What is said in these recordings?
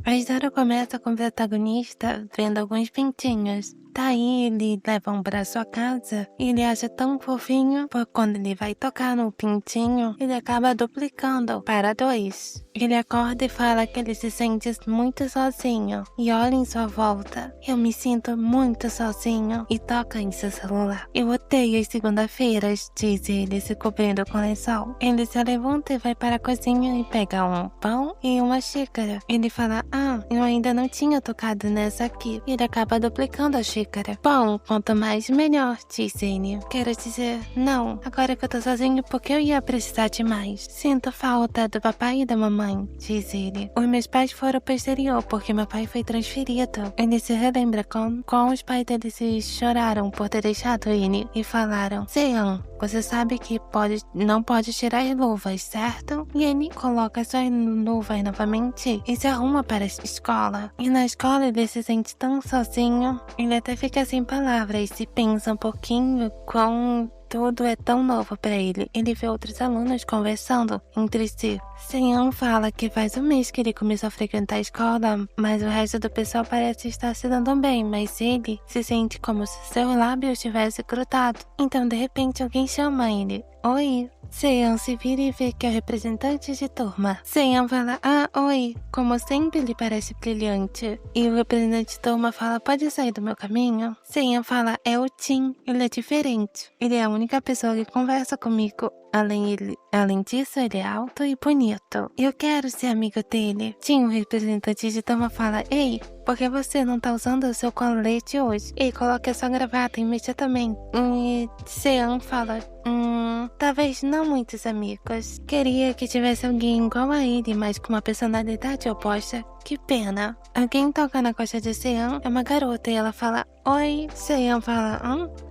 A história começa com o protagonista vendo alguns pintinhos. Daí ele leva um pra sua casa e ele acha tão fofinho, porque quando ele vai tocar no pintinho, ele acaba duplicando para 2. Ele acorda e fala que ele se sente muito sozinho e olha em sua volta. Eu me sinto muito sozinho e toca em seu celular. Eu odeio as segunda-feiras, diz ele, se cobrindo com lençol. Ele se levanta e vai para a cozinha e pega um pão e uma xícara. Ele fala, eu ainda não tinha tocado nessa aqui. Ele acaba duplicando a xícara. Bom, quanto mais melhor, diz ele. Quero dizer, não, agora que eu tô sozinho, porque eu ia precisar de mais. Sinto falta do papai e da mamãe, diz ele. Os meus pais foram pro exterior, porque meu pai foi transferido. Ele se relembra com os pais dele se choraram por ter deixado ele e falaram, Sean, você sabe que não pode tirar as luvas, certo? E ele coloca suas luvas novamente e se arruma para a escola. E na escola ele se sente tão sozinho, ele até fica sem palavras e pensa um pouquinho com tudo é tão novo para ele. Ele vê outros alunos conversando entre si. Sean fala que faz um mês que ele começou a frequentar a escola, mas o resto do pessoal parece estar se dando bem, mas ele se sente como se seus lábios tivessem grudado. Então, de repente, alguém chama ele. Oi. Sean se vira e vê que é o representante de turma. Sean fala, oi. Como sempre, ele parece brilhante. E o representante de turma fala, pode sair do meu caminho? Sean fala, é o Tim. Ele é diferente. Ele é a única pessoa que conversa comigo. Além disso, ele é alto e bonito. Eu quero ser amigo dele. Tim, o representante de turma, fala, ei, por que você não tá usando o seu colete hoje? Ei, coloque a sua gravata imediatamente. E Sean fala, talvez não muitos amigos. Queria que tivesse alguém igual a ele, mas com uma personalidade oposta. Que pena. Alguém toca na costa de Sean, é uma garota, e ela fala, oi. Sean fala,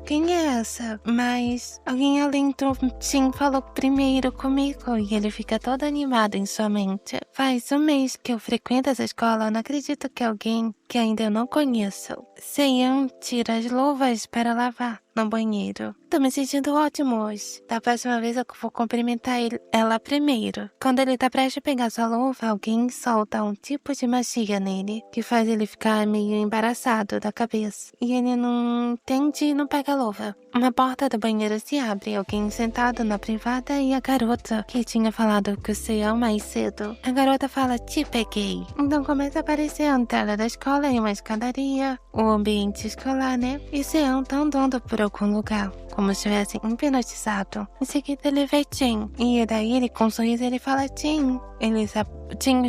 quem é essa? Mas alguém além do Tim falou primeiro comigo, e ele fica todo animado em sua mente. Faz um mês que eu frequento essa escola, eu não acredito que alguém que ainda eu não conheço. Sean tira as luvas para lavar no banheiro. Tô me sentindo ótimo hoje. Da próxima vez eu vou cumprimentar ela primeiro. Quando ele tá prestes a pegar sua luva, alguém solta um tipo de magia nele, que faz ele ficar meio embaraçado da cabeça. E ele não entende e não pega a luva. Uma porta do banheiro se abre, alguém sentado na privada e a garota que tinha falado com o Sean mais cedo. A garota fala, te peguei. Então começa a aparecer a entrada da escola e uma escadaria, o ambiente escolar, né? E Sean tá andando por algum lugar, como se estivesse hipnotizado. Em seguida ele vê Tim, e daí ele com um sorriso ele fala Tim. Tim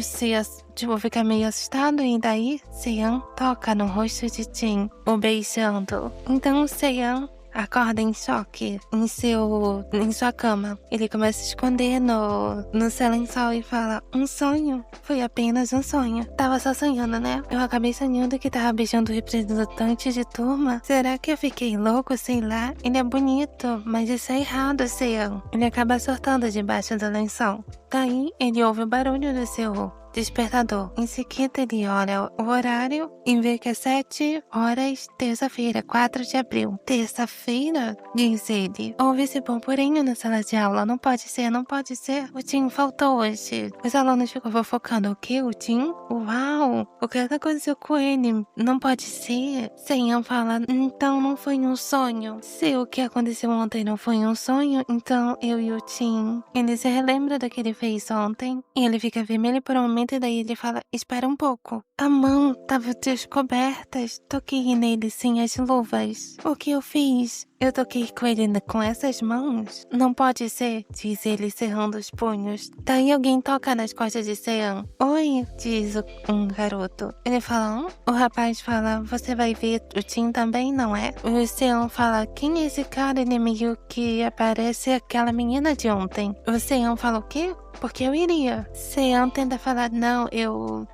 fica meio assustado e daí Sean toca no rosto de Tim, o beijando. Então Sean acorda em choque em sua cama. Ele começa a esconder no seu lençol e fala, um sonho? Foi apenas um sonho. Tava só sonhando, né? Eu acabei sonhando que tava beijando o representante de turma. Será que eu fiquei louco? Sei lá. Ele é bonito, mas isso é errado, Sean. Ele acaba surtando debaixo do lençol. Daí, ele ouve o barulho do seu despertador. Em seguida, ele olha o horário e vê que é 7 horas, terça-feira, 4 de abril. Terça-feira? Diz ele. Houve esse burburinho na sala de aula. Não pode ser, não pode ser. O Tim faltou hoje. Os alunos ficam fofocando. O quê? O Tim? Uau! O que aconteceu com ele? Não pode ser. Sean fala, então não foi um sonho. Se o que aconteceu ontem não foi um sonho, então eu e o Tim. Ele se relembra do que ele fez ontem e ele fica vermelho por um momento e daí ele fala, espera um pouco. A mão tava descobertas. Toquei nele sem as luvas. O que eu fiz? Eu toquei com ele com essas mãos? Não pode ser, diz ele cerrando os punhos. Daí alguém toca nas costas de Sean. Oi, diz um garoto. Ele fala, O rapaz fala, você vai ver o Tim também, não é? O Sean fala, quem é esse cara? Ele é meio que aparece aquela menina de ontem. O Sean fala, o quê? Porque eu iria. Sean tenta falar, não,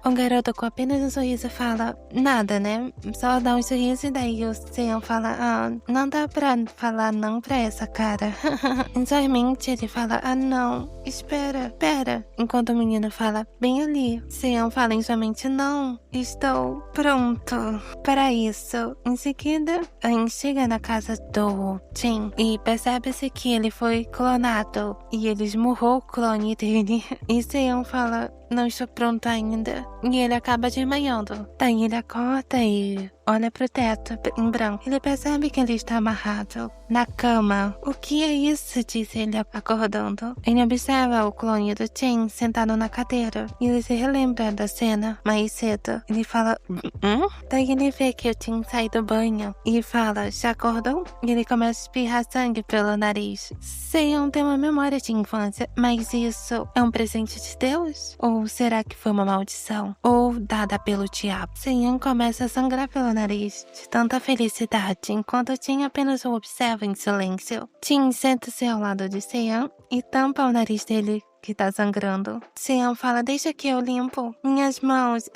O garoto com apenas um sorriso fala, nada, né? Só dá um sorriso e daí o Sean fala, não dá pra falar não pra essa cara. Em sua mente ele fala, não, espera. Enquanto o menino fala, bem ali. Sean fala em sua mente, não, estou pronto para isso. Em seguida, a gente chega na casa do Tim e percebe-se que ele foi clonado e ele esmurrou o clone dele. E Sean fala, não estou pronto ainda. E ele acaba desmaiando. Daí ele acorda e olha pro teto em branco. Ele percebe que ele está amarrado na cama. O que é isso? Diz ele acordando. Ele observa o clone do Tim sentado na cadeira. E ele se relembra da cena mais cedo. Ele fala, Daí ele vê que o Tim sai do banho e fala, já acordou? E ele começa a espirrar sangue pelo nariz. Seon tem uma memória de infância, mas isso é um presente de Deus? Ou será que foi uma maldição? Ou dada pelo diabo? Seon começa a sangrar pelo nariz de tanta felicidade, enquanto Tim apenas o observa em silêncio. Tim senta-se ao lado de Seon e tampa o nariz dele que tá sangrando. Seon fala, deixa que eu limpo. Minhas mãos,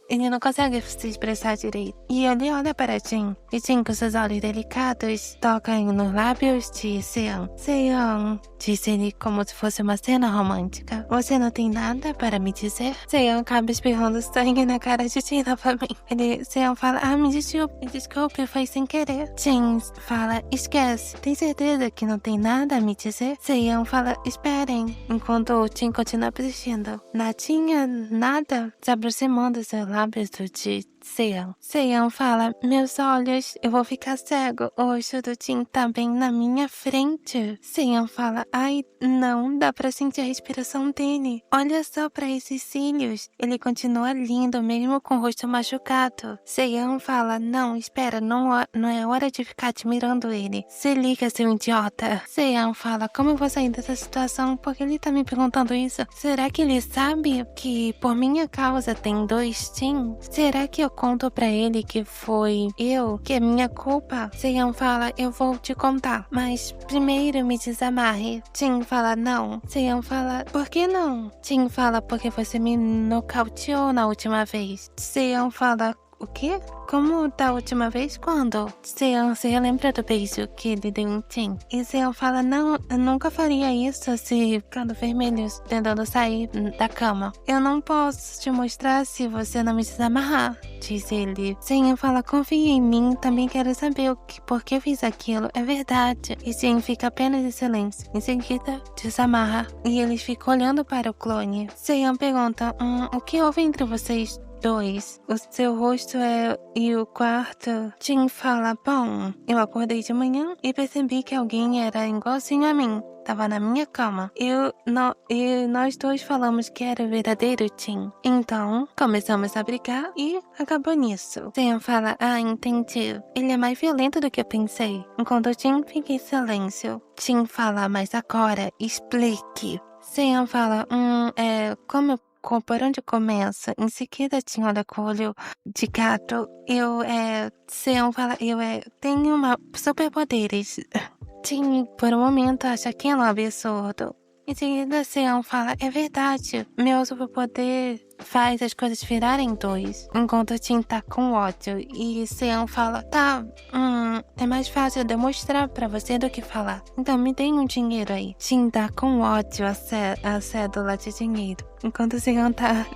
ele não consegue se expressar direito. E ele olha para Jin. E Jin, com seus olhos delicados, toca nos lábios de Seon. Seon, disse ele como se fosse uma cena romântica. Você não tem nada para me dizer? Seon acaba espirrando sangue na cara de Jin novamente. Seon fala, me desculpe, foi sem querer. Jin fala, esquece. Tem certeza que não tem nada a me dizer? Seon fala, esperem. Enquanto o Jin continua persistindo. Nadinha, nada. Se aproximando do seu lábios de Seon. Seon fala, meus olhos, eu vou ficar cego. O rosto do Jin tá bem na minha frente. Seon fala, ai, não, dá pra sentir a respiração dele. Olha só pra esses cílios. Ele continua lindo, mesmo com o rosto machucado. Seon fala, não, espera, não é hora de ficar admirando ele. Se liga, seu idiota. Seon fala, como eu vou sair dessa situação? Porque ele tá me perguntando isso. Será que ele sabe que por minha causa tem 2 Jin? Será que eu conto pra ele que foi eu, que é minha culpa? Seon fala, eu vou te contar, mas primeiro me desamarre. Jin fala, não. Seon fala, por que não? Jin fala, porque você me nocauteou na última vez. Seon fala, o quê? Como da última vez? Quando? Seon se relembra do beijo que ele deu em Jin. E Seon fala, não, eu nunca faria isso se ficando vermelhos tentando sair da cama. Eu não posso te mostrar se você não me desamarrar, diz ele. Seon fala, confia em mim, também quero saber por que eu fiz aquilo. É verdade. E Jin fica apenas em silêncio. Em seguida, desamarra. E eles ficam olhando para o clone. Seon pergunta, o que houve entre vocês 2. O seu rosto e o quarto. Jin fala, bom, eu acordei de manhã e percebi que alguém era igualzinho a mim. Tava na minha cama. E nós 2 falamos que era o verdadeiro Jin. Então, começamos a brigar e acabou nisso. Seon fala, entendi. Ele é mais violento do que eu pensei. Enquanto Jin fica em silêncio. Jin fala, mas agora, explique. Seon fala, por onde começa? Em seguida tinha olha com olho de gato. Seon fala, tenho superpoderes. Jin, por um momento, acha aquilo um absurdo. Em seguida, Seon fala, é verdade, meu superpoder faz as coisas virarem 2, enquanto Jin tá com ódio. E Seon fala, tá, é mais fácil demonstrar pra você do que falar. Então me dê um dinheiro aí. Jin tá com ódio a cédula de dinheiro. Enquanto Seon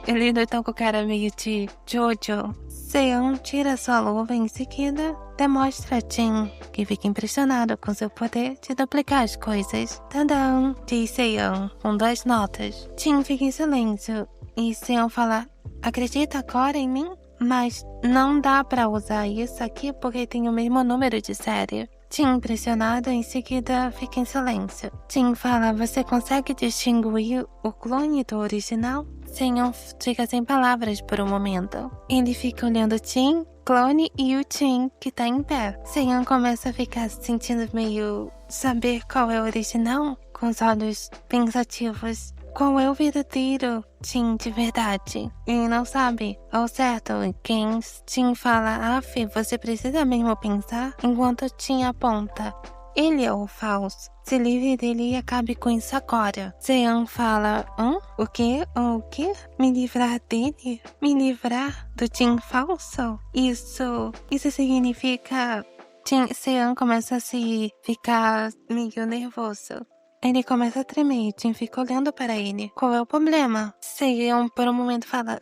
eles estão com o cara meio de Jojo. Seon tira sua luva e em seguida demonstra a Jin, que fica impressionado com seu poder de duplicar as coisas. Tadã, diz Seon, com 2 notas. Jin fica em silêncio e Seon fala, acredita agora em mim? Mas não dá pra usar isso aqui porque tem o mesmo número de série. Jin, impressionado, em seguida fica em silêncio. Jin fala, você consegue distinguir o clone do original? Seon fica sem palavras por um momento. Ele fica olhando Jin, clone e o Jin, que tá em pé. Seon começa a ficar se sentindo meio saber qual é o original, com os olhos pensativos. Qual é o verdadeiro Jin de verdade? Ele não sabe ao certo quem. Jin fala, você precisa mesmo pensar? Enquanto Jin aponta, ele é o falso. Se livre dele e acabe com isso agora. Seon fala, o quê? O quê? Me livrar dele? Me livrar do Jin falso? Isso significa... Seon começa a ficar meio nervoso. Ele começa a tremer, Jin fica olhando para ele. Qual é o problema? Seon por um momento fala,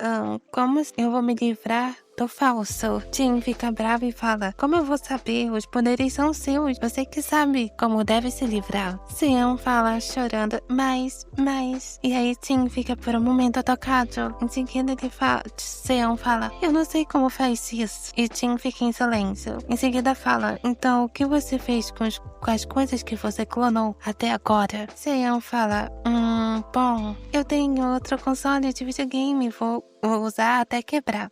como eu vou me livrar muito falso. Jin fica bravo e fala, como eu vou saber? Os poderes são seus, você que sabe como deve se livrar. Sean fala chorando, mas... E aí Jin fica por um momento tocado. Em seguida ele fala, Sean fala, eu não sei como faz isso. E Jin fica em silêncio. Em seguida fala, então o que você fez com as coisas que você clonou até agora? Sean fala, bom, eu tenho outro console de videogame, vou usar até quebrar.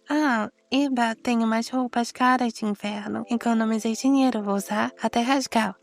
Eba, tenho mais roupas caras de inverno. Economizei dinheiro, vou usar até rasgar.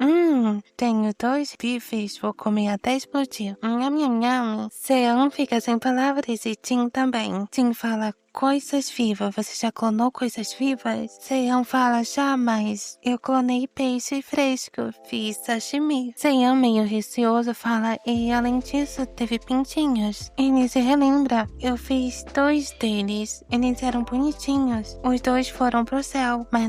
Tenho 2 bifes, vou comer até explodir. Nham. Sean fica sem palavras e Jin também. Jin fala, coisas vivas, você já clonou coisas vivas? Sean fala, já, mas eu clonei peixe fresco, fiz sashimi. Sean, meio receoso, fala, e além disso, teve pintinhos. Ele se relembra, eu fiz 2 deles, eles eram bonitinhos. Os 2 foram pro céu, mas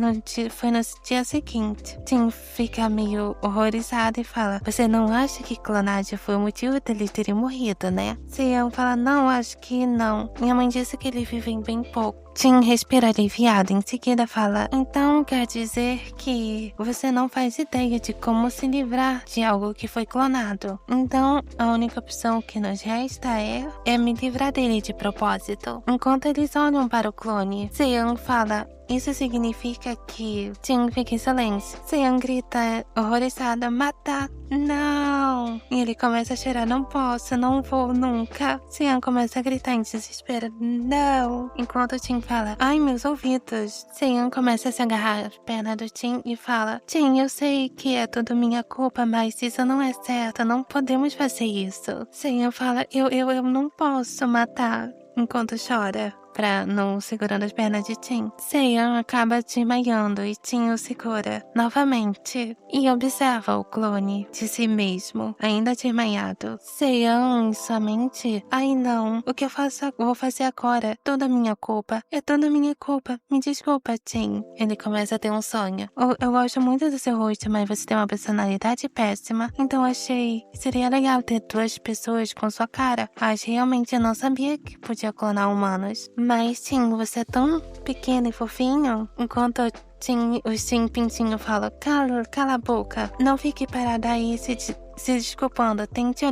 foi no dia seguinte. Jin fica meio horrorizado e fala, você não acha que clonagem foi o motivo deles terem morrido, né? Sean fala, não, acho que não. Minha mãe disse que eles vivem bem pouco. Jin respira aliviado, em seguida fala, então quer dizer que você não faz ideia de como se livrar de algo que foi clonado. Então, a única opção que nos resta é me livrar dele de propósito. Enquanto eles olham para o clone, Sean fala, isso significa que Jin fica em silêncio. Sean grita horrorizada, matar, não! E ele começa a chorar, não posso, não vou nunca. Sean começa a gritar em desespero, não! Enquanto Jin fala, ai meus ouvidos. Sean começa a se agarrar à perna do Jin e fala, Jin, eu sei que é tudo minha culpa, mas isso não é certo, não podemos fazer isso. Sean fala, eu não posso matar, enquanto chora. Pra não segurando as pernas de Jin. Sean acaba desmaiando e Jin o segura novamente e observa o clone de si mesmo, ainda desmaiado. Sean em sua mente, ai não, o que eu vou fazer agora? Toda minha culpa, é toda minha culpa, me desculpa, Jin. Ele começa a ter um sonho. Eu gosto muito do seu rosto, mas você tem uma personalidade péssima, então achei que seria legal ter 2 pessoas com sua cara, mas realmente eu não sabia que podia clonar humanos. Mas, Jin, você é tão pequeno e fofinho. Enquanto o Jin Pintinho fala, cala a boca. Não fique parada aí se desculpando, tente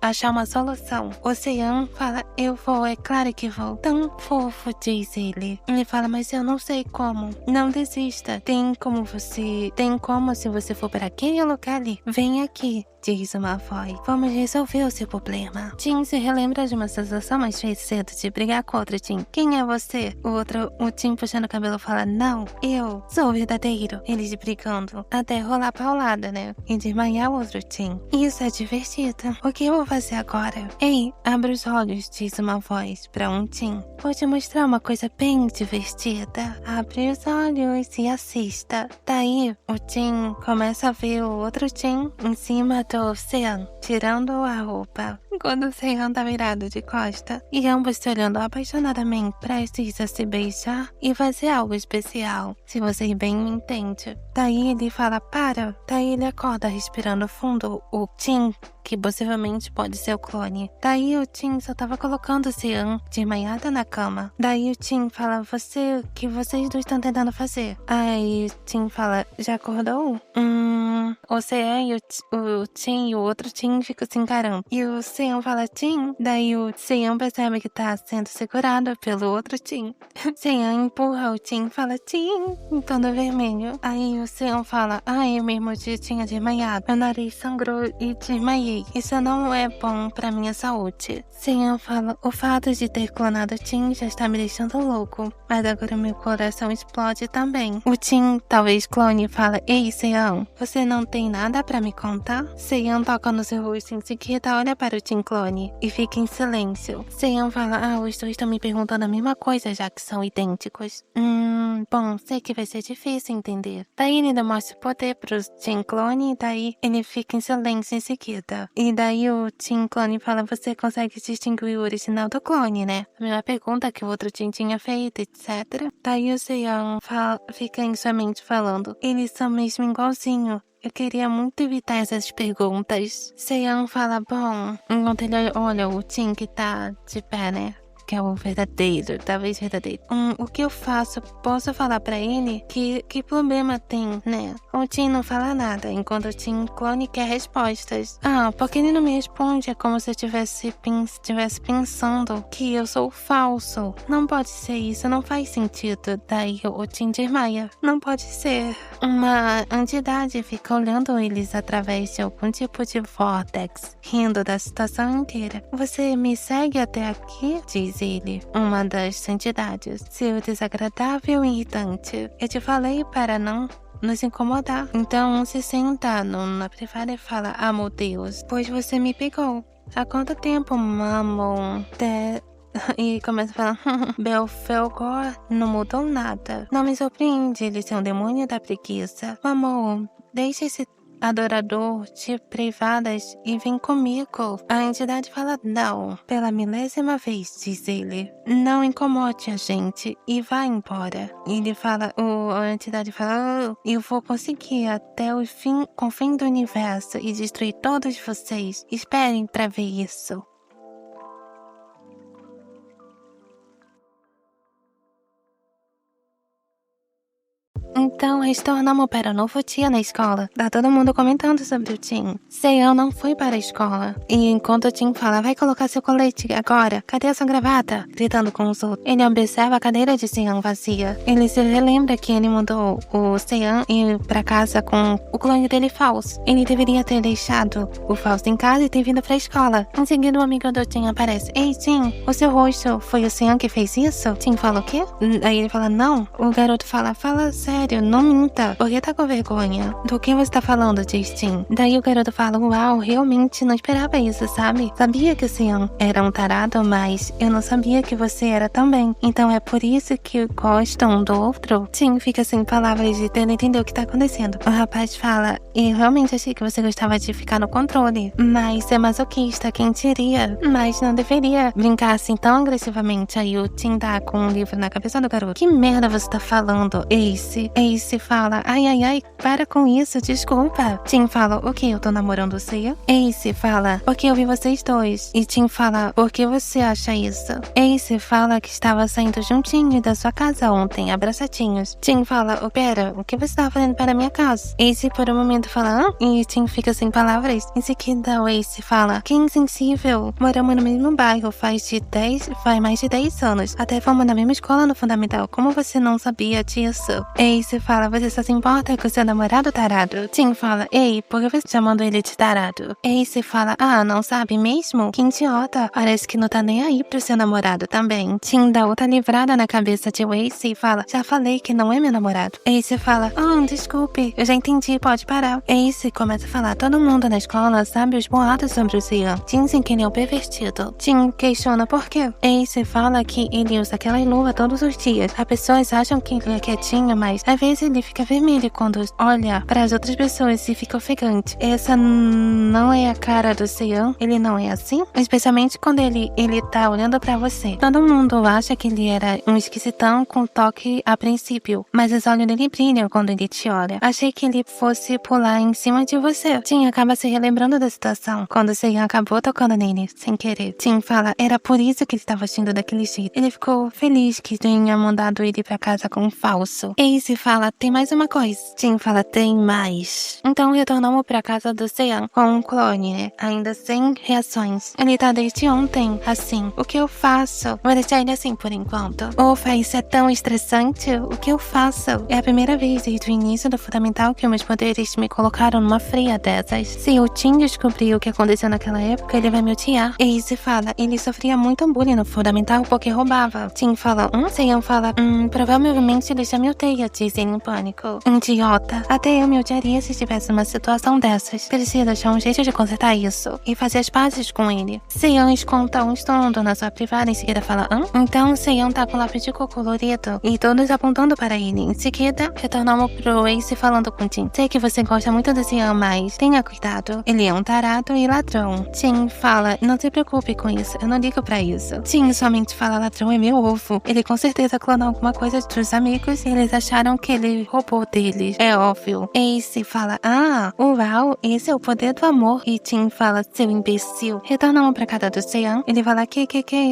achar uma solução. O Sean fala, eu vou, é claro que vou. Tão fofo, diz ele. Ele fala, mas eu não sei como. Não desista. Tem como se você for para aquele lugar ali. Vem aqui, diz uma voz. Vamos resolver o seu problema. Jin se relembra de uma sensação mais cedo de brigar com outro Jin. Quem é você? O Jin puxando o cabelo fala, não, eu sou o verdadeiro. Eles brigando até rolar paulada, né? E desmaiar o outro Jin. Isso é divertido. O que eu vou fazer agora? Ei, abre os olhos, diz uma voz pra um Jin. Vou te mostrar uma coisa bem divertida. Abre os olhos e assista. Daí, o Jin começa a ver o outro Jin em cima do Sean, tirando a roupa. Quando o Sean tá virado de costa, e ambos se olhando apaixonadamente, prestes a se beijar e fazer algo especial, se você bem me entende. Daí ele fala, para. Daí ele acorda respirando fundo o Jin, que possivelmente pode ser o clone. Daí o Jin só tava colocando o Sean desmaiada na cama. Daí o Jin fala, o que vocês 2 estão tentando fazer? Aí o Jin fala, já acordou? O Sean e o Jin e o outro Jin ficam se encarando. E o Sean fala, Jin. Daí o Sean percebe que tá sendo segurado pelo outro Jin. Sean empurra o Jin e fala, Jin, em todo vermelho. Aí o Sean fala, eu mesmo tinha desmaiado. Meu nariz sangrou e desmaiei. Isso não é bom pra minha saúde. Sean fala, o fato de ter clonado o Jin já está me deixando louco. Mas agora meu coração explode também. O Jin, talvez clone, fala, ei, Sean, você não tem nada pra me contar? Sean toca no seu rosto em seguida, olha para o Jin clone e fica em silêncio. Sean fala, os 2 estão me perguntando a mesma coisa, já que são idênticos. Bom, sei que vai ser difícil entender. Daí ele demonstra o poder pro Jin clone e daí ele fica em silêncio em seguida. E daí o Jin clone fala, você consegue distinguir o original do clone, né? A mesma pergunta que o outro Jin tinha feito, etc. Daí o Sean fica em sua mente falando, eles são mesmo igualzinho. Eu queria muito evitar essas perguntas. Sean fala, bom, enquanto ele olha o Jin que tá de pé, né? que é o verdadeiro, talvez verdadeiro. O que eu faço? Posso falar pra ele que problema tem, né? O Tim não fala nada, enquanto o Tim clone quer respostas. Porque ele não me responde, é como se eu estivesse pensando que eu sou falso. Não pode ser isso, não faz sentido. Daí o Tim desmaia. Não pode ser. Uma entidade fica olhando eles através de algum tipo de vórtex, rindo da situação inteira. Você me segue até aqui? Diz ele, uma das entidades. Seu desagradável e irritante. Eu te falei para não nos incomodar. Então se senta na privada e fala: meu Deus, pois você me pegou. Há quanto tempo, mamon? E começa a falar: Belfelgor não mudou nada. Não me surpreende ele ser um demônio da preguiça. Mamon, deixe esse adorador de privadas e vem comigo. A entidade fala: não, pela milésima vez, diz ele. Não incomode a gente e vá embora. Ele fala, a entidade fala: eu vou conseguir até o fim, com o fim do universo e destruir todos vocês. Esperem pra ver isso. Então, retornamos para o novo dia na escola. Tá todo mundo comentando sobre o Tim. Seiyan não foi para a escola. E enquanto o Tim fala: vai colocar seu colete agora. Cadê a sua gravata? Gritando com os outros. Ele observa a cadeira de Seiyan vazia. Ele se relembra que ele mandou o Seiyan ir pra casa com o clone dele falso. Ele deveria ter deixado o falso em casa e ter vindo pra escola. Em seguida, o amigo do Tim aparece. Ei, Tim, o seu rosto foi o Seiyan que fez isso? Tim fala: o quê? Aí ele fala: não. O garoto fala: fala sério. Não minta. Por que tá com vergonha? Do que você tá falando, diz Tim. Daí o garoto fala: uau, realmente não esperava isso, sabe? Sabia que o Seiyan era um tarado, mas eu não sabia que você era também. Então é por isso que gostam um do outro? Tim fica sem palavras e tenta entender o que tá acontecendo. O rapaz fala: eu realmente achei que você gostava de ficar no controle. Mas é masoquista, quem diria? Mas não deveria brincar assim tão agressivamente. Aí o Tim tá com um livro na cabeça do garoto. Que merda você tá falando, Ace fala: ai, para com isso, desculpa. Tim fala: o que, eu tô namorando o Seiya? Ace fala: porque eu vi vocês dois. E Tim fala: por que você acha isso? Ace fala que estava saindo juntinho da sua casa ontem, abraçadinhos. Tim fala: pera, o que você estava fazendo para minha casa? Ace por um momento fala: e Tim fica sem palavras. Em seguida o Ace fala: que insensível. Moramos no mesmo bairro faz mais de 10 anos. Até fomos na mesma escola no fundamental. Como você não sabia disso? Ace fala: você só se importa com seu namorado tarado. Tim fala: ei, por que você tá chamando ele de tarado? Ace fala: não sabe mesmo? Que idiota. Parece que não tá nem aí pro seu namorado também. Tim dá outra livrada na cabeça de Ace e fala: já falei que não é meu namorado. Ace fala: desculpe, eu já entendi, pode parar. Ace começa a falar: todo mundo na escola sabe os boatos sobre o Seiyan. Dizem que ele é um pervertido. Tim questiona por quê. Ace fala que ele usa aquela luva todos os dias. As pessoas acham que ele é quietinho, mas às vezes ele fica vermelho quando olha para as outras pessoas e fica ofegante. Essa não é a cara do Seiyan? Ele não é assim? Especialmente quando ele tá olhando pra você. Todo mundo acha que ele era um esquisitão com toque a princípio, mas os olhos dele brilham quando ele te olha. Achei que ele fosse pular em cima de você. Tim acaba se relembrando da situação, quando o Seiyan acabou tocando nele, sem querer. Tim fala: era por isso que ele estava agindo daquele jeito. Ele ficou feliz que tenha mandado ele pra casa com um falso. Ace fala: tem mais uma coisa. Tim fala: tem mais. Então retornamos pra casa do Seiyan com um clone, né? Ainda sem reações. Ele tá desde ontem, assim. O que eu faço? Vou deixar ele assim por enquanto. Ufa, isso é tão estressante. O que eu faço? É a primeira vez desde o início do fundamental que meus poderes me colocaram numa fria dessas. Se o Tim descobrir o que aconteceu naquela época, ele vai me odiar. Ace fala: ele sofria muito bullying no fundamental porque roubava. Tim fala: Seiyan fala: provavelmente ele já me odeia, diz ele em pânico. Idiota. Até eu me odiaria se estivesse numa situação dessas. Preciso achar um jeito de consertar isso e fazer as pazes com ele. Seiyan esconda um estrondo na sua privada, em seguida fala: Então Seiyan tá com lápis de cor colorido e todos apontando para ele. Em seguida, retornamos pro Ace falando com Tim: sei que você gosta muito do Seiyan, mas tenha cuidado. Ele é um tarado e ladrão. Tim fala: não se preocupe com isso, eu não ligo pra isso. Tim somente fala: ladrão é meu ovo. Ele com certeza clonou alguma coisa dos amigos e eles acharam imaginam que ele roubou deles. É óbvio. Ace fala, uau, esse é o poder do amor. E Tim fala, seu imbecil. Retornamos pra casa do Sean. Ele fala, que,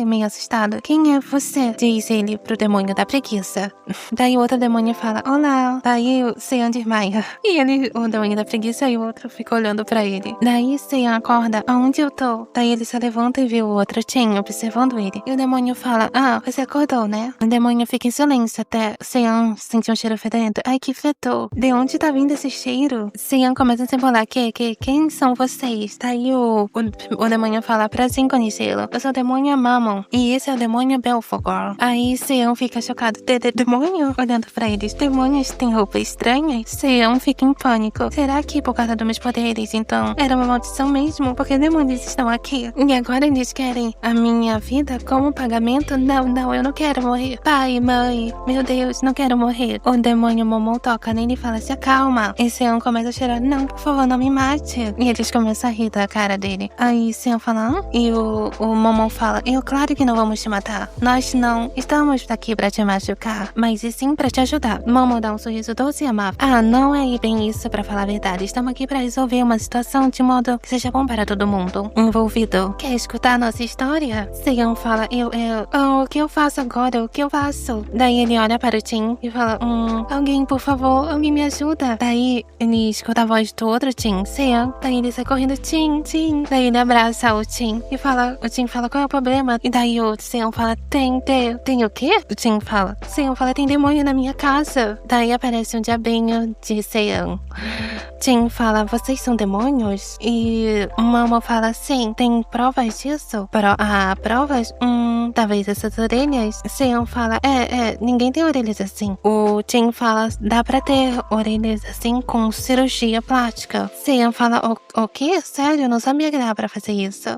meio assustado. Quem é você? Diz ele pro demônio da preguiça. Daí o outro demônio fala, olá. Daí o Sean desmaia. E o demônio da preguiça e o outro fica olhando pra ele. Daí Sean acorda, aonde eu tô? Daí ele se levanta e vê o outro Tim observando ele. E o demônio fala, você acordou, né? O demônio fica em silêncio até Sean sentir um cheiro fedorento. Ai, que fedor. De onde tá vindo esse cheiro? Sean começa a se embolar. Quem são vocês? Daí o demônio fala, prazer conhecê-lo. Eu sou o demônio Mammon. E esse é o demônio Belphegor. Aí Sean fica chocado. Demônio? Olhando pra eles. Demônios têm roupas estranhas? Sean fica em pânico. Será que por causa dos meus poderes, então, era uma maldição mesmo? Porque demônios estão aqui. E agora eles querem a minha vida como pagamento? Não, eu não quero morrer. Pai, mãe, meu Deus, não quero morrer. O demônio Momon toca nele e fala, se acalma. E Sean começa a chorar, não, por favor, não me mate. E eles começam a rir da cara dele. Aí Sean fala, E o Momon fala, claro que não vamos te matar. Nós não estamos aqui pra te machucar, mas e sim pra te ajudar. Momon dá um sorriso doce e amável. Não é bem isso, pra falar a verdade. Estamos aqui pra resolver uma situação de modo que seja bom para todo mundo envolvido. Quer escutar a nossa história? Sean fala, o que eu faço agora? O que eu faço? Daí ele olha para o Tim e fala, alguém, por favor, alguém me ajuda. Daí ele escuta a voz do outro Tim, Sean. Daí ele sai correndo, Tim. Daí ele abraça o Tim e fala, o Tim fala, qual é o problema? E daí o Sean fala, tem o quê? O Tim fala, Sean fala, tem demônio na minha casa. Daí aparece um diabinho de Sean. Tim fala, vocês são demônios? E Mama fala, sim, tem provas disso? Provas? Talvez essas orelhas. Sean fala, ninguém tem orelhas assim. O Tim fala, dá pra ter orelhas assim com cirurgia plástica. Sean fala, o quê? Sério? Eu não sabia que dava pra fazer isso.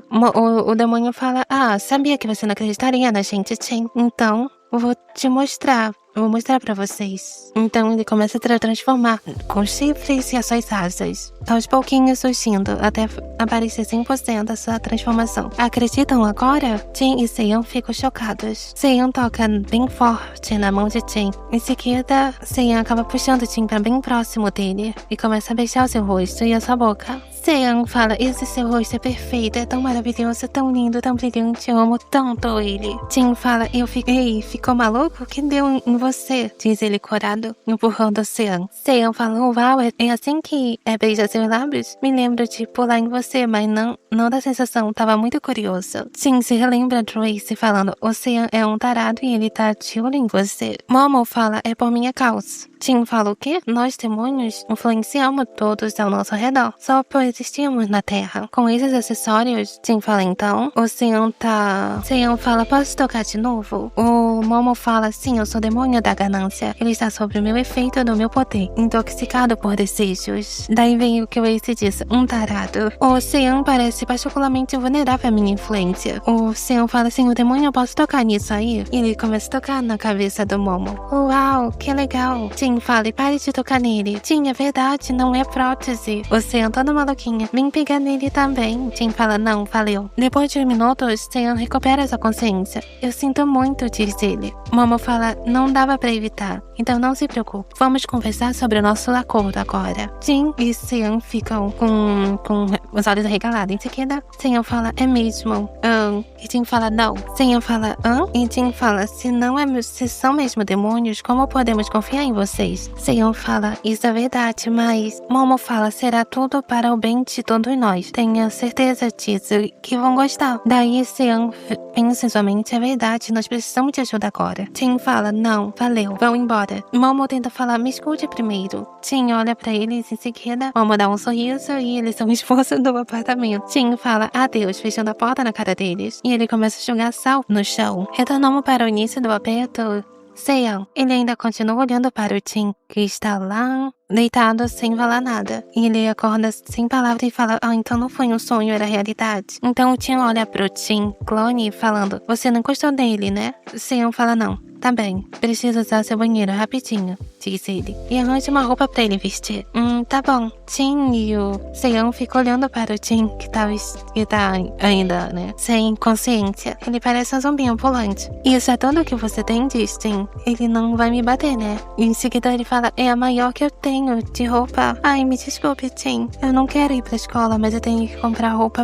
O demônio fala, sabia que você não acreditaria na gente, Tim. Então, eu vou te mostrar. Eu vou mostrar pra vocês. Então ele começa a transformar com chifres e as suas asas. Aos pouquinhos surgindo, até aparecer 100% da sua transformação. Acreditam agora? Tim e Sean ficam chocados. Sean toca bem forte na mão de Tim. Em seguida, Sean acaba puxando Tim pra bem próximo dele e começa a beijar o seu rosto e a sua boca. Sean fala, esse seu rosto é perfeito, é tão maravilhoso, tão lindo, tão brilhante, eu amo tanto ele. Tim fala, ei, ficou maluco? O que deu em você? Diz ele corado, empurrando Sean. Sean fala, uau, é assim que beija seus lábios? Me lembro de pular em você, mas não da sensação, tava muito curioso. Tim se relembra de Ace falando, o Sean é um tarado e ele tá de olho em você. Momo fala, é por minha causa. Tim fala o quê? Nós, demônios, influenciamos todos ao nosso redor, só por existirmos na Terra. Com esses acessórios, Tim fala então, o Sean fala, posso tocar de novo? O Momo fala, sim, eu sou demônio da ganância. Ele está sob o meu efeito do meu poder, intoxicado por desejos. Daí vem o que o Ace disse, um tarado. O Sean parece particularmente vulnerável à minha influência. O Sean fala, sim, o demônio, eu posso tocar nisso aí? E ele começa a tocar na cabeça do Momo. Uau, que legal. Tim fala, e pare de tocar nele. Tim, é verdade, não é prótese. O Sean toda maluquinha, vem pegar nele também. Tim fala, não, valeu. Depois de minutos, Sean recupera sua consciência. Eu sinto muito, diz ele. Momo fala, não dava pra evitar, então não se preocupe. Vamos conversar sobre o nosso acordo agora. Tim e Sean ficam com os olhos arregalados. Em seguida, Sean fala, é mesmo? E Tim fala, não. Sean fala, E Tim fala, se são mesmo demônios, como podemos confiar em vocês? Sean fala, isso é verdade, mas... Momo fala, será tudo para o bem de todos nós. Tenha certeza disso, que vão gostar. Daí Sean pensa em sua mente, é verdade, nós precisamos de ajuda agora. Tim fala, não, valeu, vão embora. Momo tenta falar, me escute primeiro. Tim olha pra eles em seguida, Momo dá um sorriso e eles são expulsos do apartamento. Tim fala, adeus, fechando a porta na cara deles. E ele começa a jogar sal no chão. Retornamos para o início do aperto. Sean, ele ainda continua olhando para o Tim, que está lá deitado sem falar nada. E ele acorda sem palavra e fala, então não foi um sonho, era realidade. Então o Tim olha pro Tim clone falando, você não gostou dele, né? Seon fala, não. Tá bem, preciso usar seu banheiro rapidinho, diz ele. E arranja uma roupa pra ele vestir. Tá bom. Tim e o Seon ficam olhando para o Tim, que tá ainda, né, sem consciência. Ele parece um zumbi ambulante. Isso é tudo que você tem, diz Tim. Ele não vai me bater, né? E em seguida ele fala, é a maior que eu tenho de roupa. Ai, me desculpe, Tim. Eu não quero ir pra escola, mas eu tenho que comprar roupa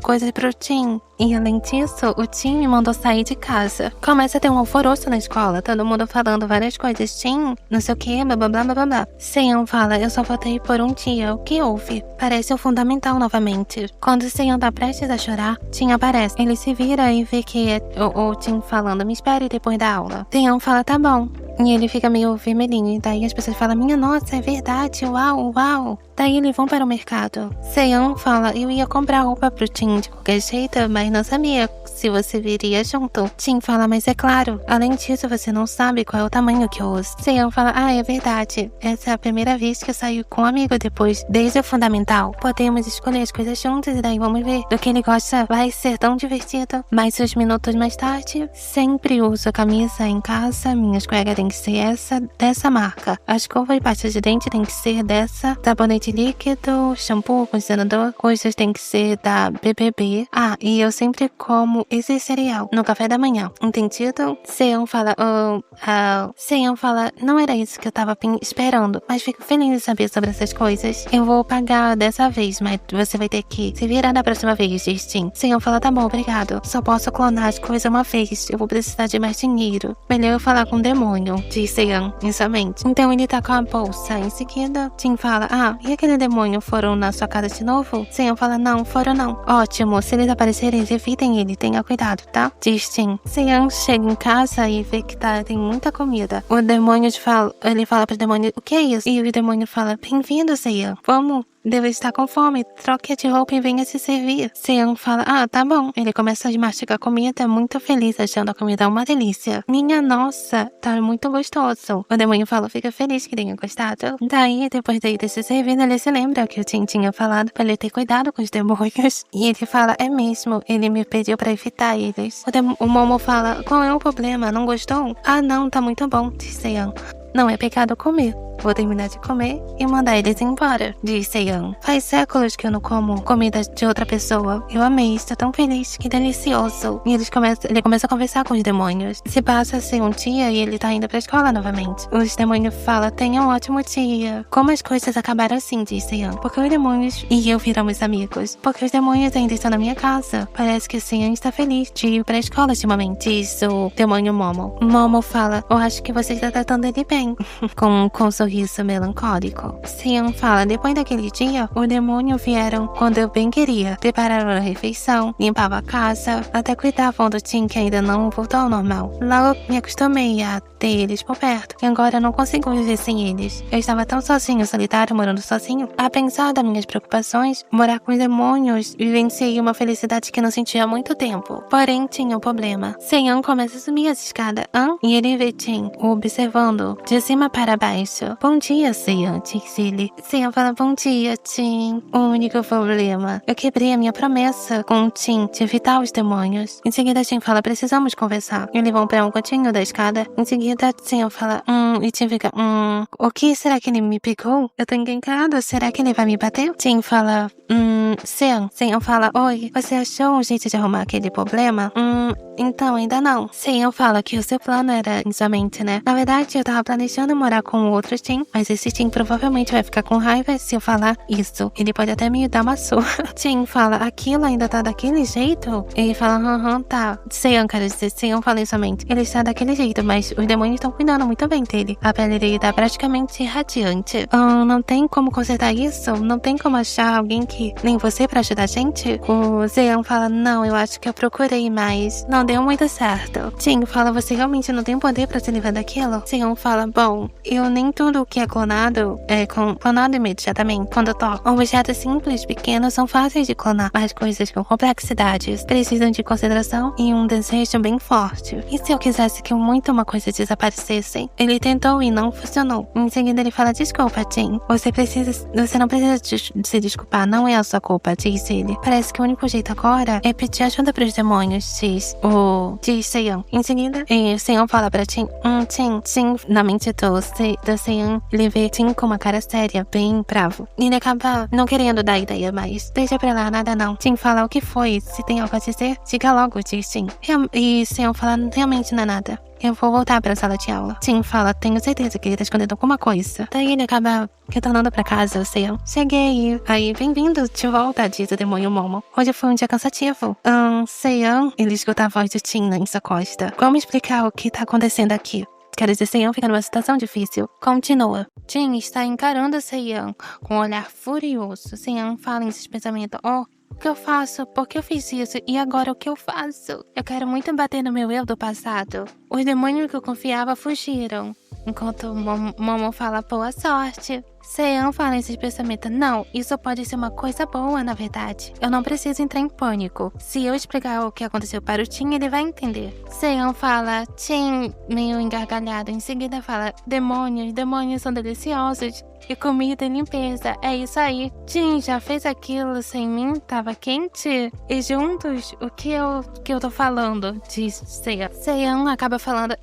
coisa pro Tim. E além disso, o Tim me mandou sair de casa. Começa a ter um alvoroço na escola, todo mundo falando várias coisas. Tim, não sei o que, blá blá blá blá blá. Seon fala, eu só voltei por um dia, o que houve? Parece o fundamental novamente. Quando Seon tá prestes a chorar, Tim aparece. Ele se vira e vê que é o Tim falando, me espere depois da aula. Seon fala, tá bom. E ele fica meio vermelhinho, e daí as pessoas falam, minha nossa, é verdade, uau, uau. Daí eles vão para o mercado. Seon fala, eu ia comprar roupa pro Tim de qualquer jeito, mas não sabia se você viria junto. Tim fala, mas é claro, além disso você não sabe qual é o tamanho que eu uso. Seon fala, é verdade, essa é a primeira vez que eu saio com um amigo depois, desde o fundamental. Podemos escolher as coisas juntos e daí vamos ver do que ele gosta, vai ser tão divertido. Mas 6 minutos mais tarde, sempre uso a camisa em casa, minhas cuecas têm que ser dessa marca. A escova e pasta de dente tem que ser dessa, sabonete líquido, shampoo, condicionador, coisas tem que ser da BBB. E eu sempre como esse cereal no café da manhã, entendido? Seon fala, não era isso que eu tava esperando, mas fico feliz de saber sobre essas coisas. Eu vou pagar dessa vez, mas você vai ter que se virar da próxima vez, diz Tim. Seon fala, tá bom, obrigado. Só posso clonar as coisas uma vez, eu vou precisar de mais dinheiro. Melhor eu falar com o demônio, diz Seon em sua mente. Então ele tá com a bolsa. Em seguida, Tim fala, e aquele demônio foram na sua casa de novo? Seon fala, não, foram não. Ótimo, se eles aparecerem, evitem ele, tenha cuidado, tá? Diz Tim. Seon chega em casa e vê que tem muita comida. O demônio ele fala pro demônio, o que é isso? E o demônio fala, bem-vindo, Seon. Vamos. Deve estar com fome, troque de roupa e venha se servir. Seon fala, tá bom. Ele começa a mastigar a comida, muito feliz, achando a comida uma delícia. Minha nossa, tá muito gostoso. O demônio fala, fica feliz que tenha gostado. Daí, depois de se servir, ele se lembra que o Tim tinha falado pra ele ter cuidado com os demônios. E ele fala, é mesmo, ele me pediu pra evitar eles. O Momo fala, qual é o problema, não gostou? Não, tá muito bom, diz Seon. Não é pecado comer. Vou terminar de comer e mandar eles embora, diz Seon. Faz séculos que eu não como comida de outra pessoa. Eu amei, estou tão feliz, que delicioso. E ele começa a conversar com os demônios. Se passa a ser um dia e ele tá indo pra escola novamente. Os demônios falam, tenha um ótimo dia. Como as coisas acabaram assim, diz Seon. Porque os demônios e eu viramos amigos. Porque os demônios ainda estão na minha casa. Parece que Seon está feliz de ir pra escola ultimamente, diz o demônio Momo. Momo fala, eu acho que você está tratando ele bem. com um sorriso melancólico. Seon fala, depois daquele dia, os demônios vieram quando eu bem queria. Prepararam a refeição, limpavam a casa, até cuidavam do Tim que ainda não voltou ao normal. Logo me acostumei a ter eles por perto, e agora eu não consigo viver sem eles. Eu estava tão sozinho, solitário, morando sozinho. A pensar das minhas preocupações, morar com os demônios, vivenciei uma felicidade que não sentia há muito tempo. Porém, tinha um problema. Seon começa a subir as escadas, e ele vê Tim o observando de cima para baixo. Bom dia, Seon, diz ele. Seon fala, bom dia, Tim. O único problema, eu quebrei a minha promessa com o Tim de evitar os demônios. Em seguida, Tim fala, precisamos conversar. Eles vão para um cantinho da escada. Em seguida, Seon fala, e Tim fica, o que será que ele me pegou? Eu tô engancado, será que ele vai me bater? Tim fala, Seon fala, oi, você achou um jeito de arrumar aquele problema? Então, ainda não. Seon fala que o seu plano era em sua mente, né? Na verdade, eu tava planejando morar com o outro Tim, mas esse Tim provavelmente vai ficar com raiva se eu falar isso. Ele pode até me dar uma surra. Tim fala, aquilo ainda tá daquele jeito? Ele fala, tá. Seon, quero dizer, Seon fala em sua mente. Ele está daquele jeito, mas os demônios estão cuidando muito bem dele. A pele dele tá praticamente radiante. Não tem como consertar isso? Não tem como achar alguém que nem você pra ajudar a gente? O Seon fala, não, eu acho que eu procurei, mas não deu muito certo. Jin fala, você realmente não tem poder pra se livrar daquilo? Seon fala, bom, eu nem tudo que é clonado clonado imediatamente. Quando toco, objetos simples, pequenos, são fáceis de clonar, mas coisas com complexidades precisam de consideração e um desejo bem forte. E se eu quisesse que muito uma coisa desaparecesse? Ele tentou e não funcionou. Em seguida ele fala, desculpa, Jin, você não precisa se desculpar, não é a sua culpa, diz ele. Parece que o único jeito agora é pedir ajuda pros demônios, diz Seon. Em seguida, Seon fala pra Jin, Jin, na mente do Seon, ele vê Jin com uma cara séria, bem bravo. Ele acaba não querendo dar ideia, mas deixa pra lá, nada não. Jin fala, o que foi? Se tem algo a dizer, diga logo, diz Jin. E Seon fala, realmente não é nada. Eu vou voltar pra sala de aula. Jin fala, tenho certeza que ele tá escondendo alguma coisa. Daí ele acaba retornando pra casa, o Seon. Cheguei. Aí, bem-vindo de volta, diz o demônio Momo. Hoje foi um dia cansativo. Seon, ele escuta a voz de Jin em sua costa. Como explicar o que tá acontecendo aqui? Quero dizer, Seon fica numa situação difícil. Continua. Jin está encarando Seon com um olhar furioso. Seon fala em seus pensamentos, o que eu faço? Por que eu fiz isso? E agora o que eu faço? Eu quero muito bater no meu eu do passado. Os demônios que eu confiava fugiram. Enquanto Momo fala boa sorte. Seon fala em seus pensamentos, não, isso pode ser uma coisa boa, na verdade. Eu não preciso entrar em pânico. Se eu explicar o que aconteceu para o Jin, ele vai entender. Seon fala, Jin, meio engargalhado. Em seguida fala, demônios são deliciosos. E comida e limpeza, é isso aí. Jin já fez aquilo sem mim, tava quente. E juntos, o que eu tô falando, diz Seon. Seon acaba falando,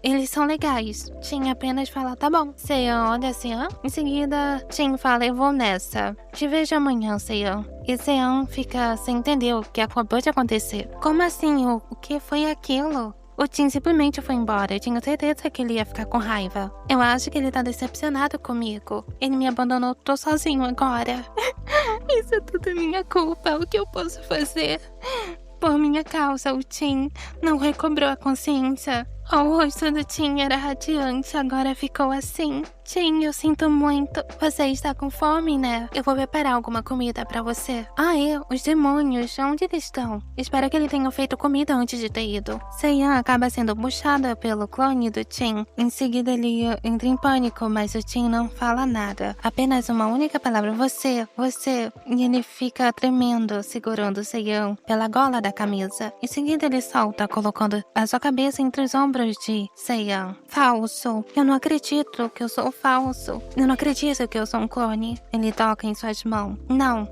eles são legais. Jin apenas fala, tá bom. Seon olha assim, Em seguida, Jin fala, eu vou nessa. Te vejo amanhã, Seon. E Seon fica sem entender o que acabou de acontecer. Como assim? O que foi aquilo? O Jin simplesmente foi embora. Eu tinha certeza que ele ia ficar com raiva. Eu acho que ele tá decepcionado comigo. Ele me abandonou, tô sozinho agora. Isso é tudo minha culpa. O que eu posso fazer? Por minha causa, o Jin não recobrou a consciência. O rosto do Jin era radiante, agora ficou assim. Jin, eu sinto muito. Você está com fome, né? Eu vou preparar alguma comida pra você. Os demônios, onde eles estão? Espero que ele tenha feito comida antes de ter ido. Seon acaba sendo puxada pelo clone do Jin. Em seguida, ele entra em pânico, mas o Jin não fala nada. Apenas uma única palavra, você. E ele fica tremendo, segurando Seon pela gola da camisa. Em seguida, ele solta, colocando a sua cabeça entre os ombros de Seon. Falso. Eu não acredito que eu sou falso. Eu não acredito que eu sou um clone. Ele toca em suas mãos. Não,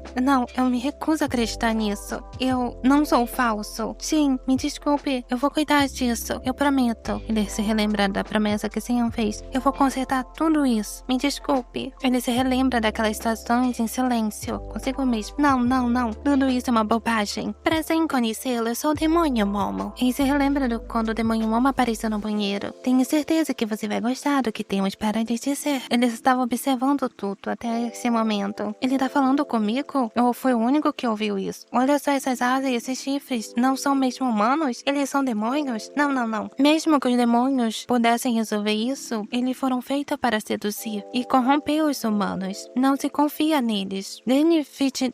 eu me recuso a acreditar nisso. Eu não sou falso. Sim, me desculpe. Eu vou cuidar disso. Eu prometo. Ele se relembra da promessa que Seon fez. Eu vou consertar tudo isso. Me desculpe. Ele se relembra daquelas situações em silêncio. Consigo mesmo. Não. Tudo isso é uma bobagem. Prazer em conhecê-lo. Eu sou o demônio Momo. Ele se relembra de quando o demônio Momo apareceu no banheiro. Tenho certeza que você vai gostar do que temos para lhe dizer. Ele estava observando tudo até esse momento. Ele tá falando comigo? Ou foi o único que ouviu isso? Olha só essas asas e esses chifres. Não são mesmo humanos? Eles são demônios? Não. Mesmo que os demônios pudessem resolver isso, eles foram feitos para seduzir e corromper os humanos. Não se confia neles.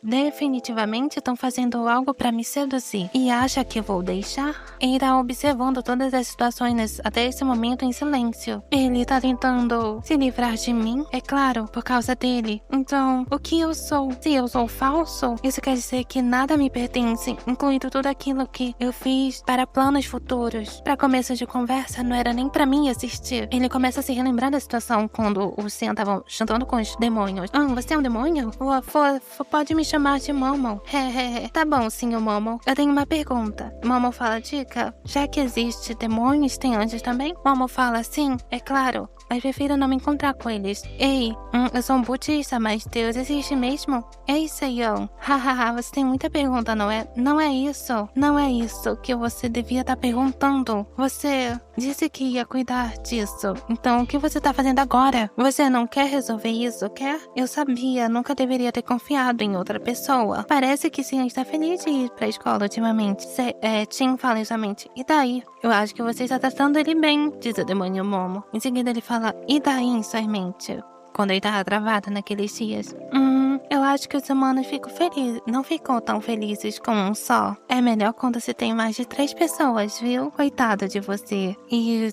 Definitivamente estão fazendo algo para me seduzir. E acha que eu vou deixar? Ele tá observando todas as situações até esse momento em silêncio. Ele tá tentando se livrar de mim, é claro, por causa dele. Então, o que eu sou? Se eu sou falso, isso quer dizer que nada me pertence, incluindo tudo aquilo que eu fiz para planos futuros. Para começo de conversa, não era nem para mim assistir. Ele começa a se relembrar da situação quando o Seon tava jantando com os demônios. Você é um demônio? Pode me chamar de Momo. Tá bom, senhor Momo. Eu tenho uma pergunta. Momo fala, dica, já que existe demônios, tem anjos também? Momo fala, sim, é claro. Mas prefiro não me encontrar com eles. Ei, eu sou um budista, mas Deus existe mesmo? Ei, Seon. Você tem muita pergunta, não é? Não é isso. Não é isso que você devia estar perguntando. Você disse que ia cuidar disso. Então, o que você tá fazendo agora? Você não quer resolver isso, quer? Eu sabia, nunca deveria ter confiado em outra pessoa. Parece que Seon está feliz de ir pra escola ultimamente. Jin fala justamente, e daí? Eu acho que você está tratando ele bem, diz o demônio Momo. Em seguida ele fala, e daí em sua mente? Quando ele tava travado naqueles dias. Eu acho que os humanos não ficam tão felizes com um só. É melhor quando se tem mais de 3 pessoas, viu? Coitado de você. E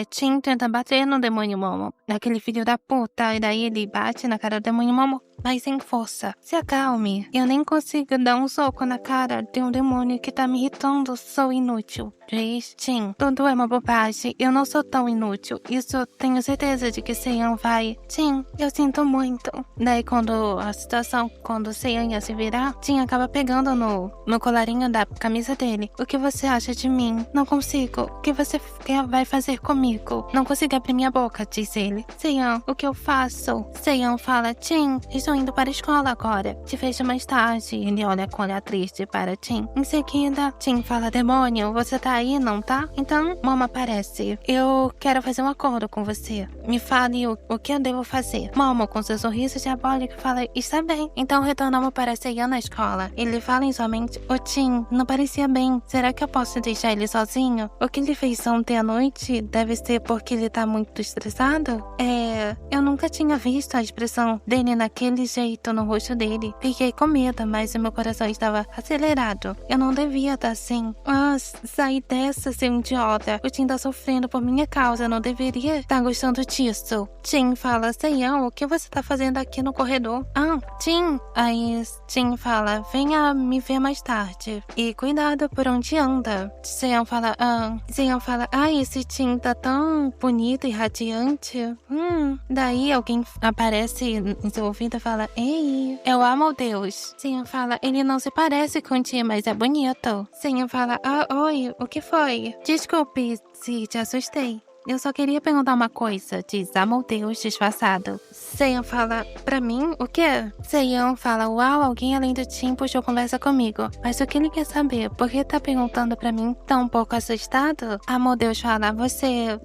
Tim tenta bater no demônio Momo, naquele filho da puta, e daí ele bate na cara do demônio Momo, mas sem força. Se acalme. Eu nem consigo dar um soco na cara de um demônio que tá me irritando. Sou inútil. Diz Tim, tudo é uma bobagem. Eu não sou tão inútil. Isso eu tenho certeza de que Seiyan vai. Tim, eu sinto muito. Daí quando Seiyan ia se virar, Tim acaba pegando no colarinho da camisa dele. O que você acha de mim? Não consigo. O que você vai fazer comigo? Não consigo abrir minha boca, diz ele. Seiyan, o que eu faço? Seiyan fala, Tim, estou indo para a escola agora. Te vejo mais tarde. Ele olha com olhar triste para Tim. Em seguida, Tim fala, demônio, você tá aí, não tá? Então, Momo aparece. Eu quero fazer um acordo com você. Me fale o que eu devo fazer. Momo, com seu sorriso diabólico, fala, está bem. Então retornamos para Seiyan na escola. Ele fala em sua mente, ô Tim, não parecia bem. Será que eu posso deixar ele sozinho? O que ele fez ontem à noite deve ser porque ele tá muito estressado? Eu nunca tinha visto a expressão dele naquele jeito no rosto dele. Fiquei com medo, mas o meu coração estava acelerado. Eu não devia estar assim. Saí dessa, seu idiota. O Tim tá sofrendo por minha causa. Eu não deveria estar gostando disso. Tim fala, Seiyan, o que você tá fazendo aqui no corredor? Tim. Aí Tim fala, venha me ver mais tarde. E cuidado por onde anda. Seiyan fala, esse Tim tá tão bonito e radiante. Daí alguém aparece em seu ouvido e fala, ei, eu amo o Deus. Seiyan fala, ele não se parece com Tim, mas é bonito. Seiyan fala, oi, o que foi? Desculpe se te assustei. Eu só queria perguntar uma coisa, diz Deus disfarçado. Seiyan fala, pra mim, o quê? Seiyan fala, uau, alguém além do Tim puxou conversa comigo. Mas o que ele quer saber? Por que tá perguntando pra mim? Tá um pouco assustado? Deus fala, você...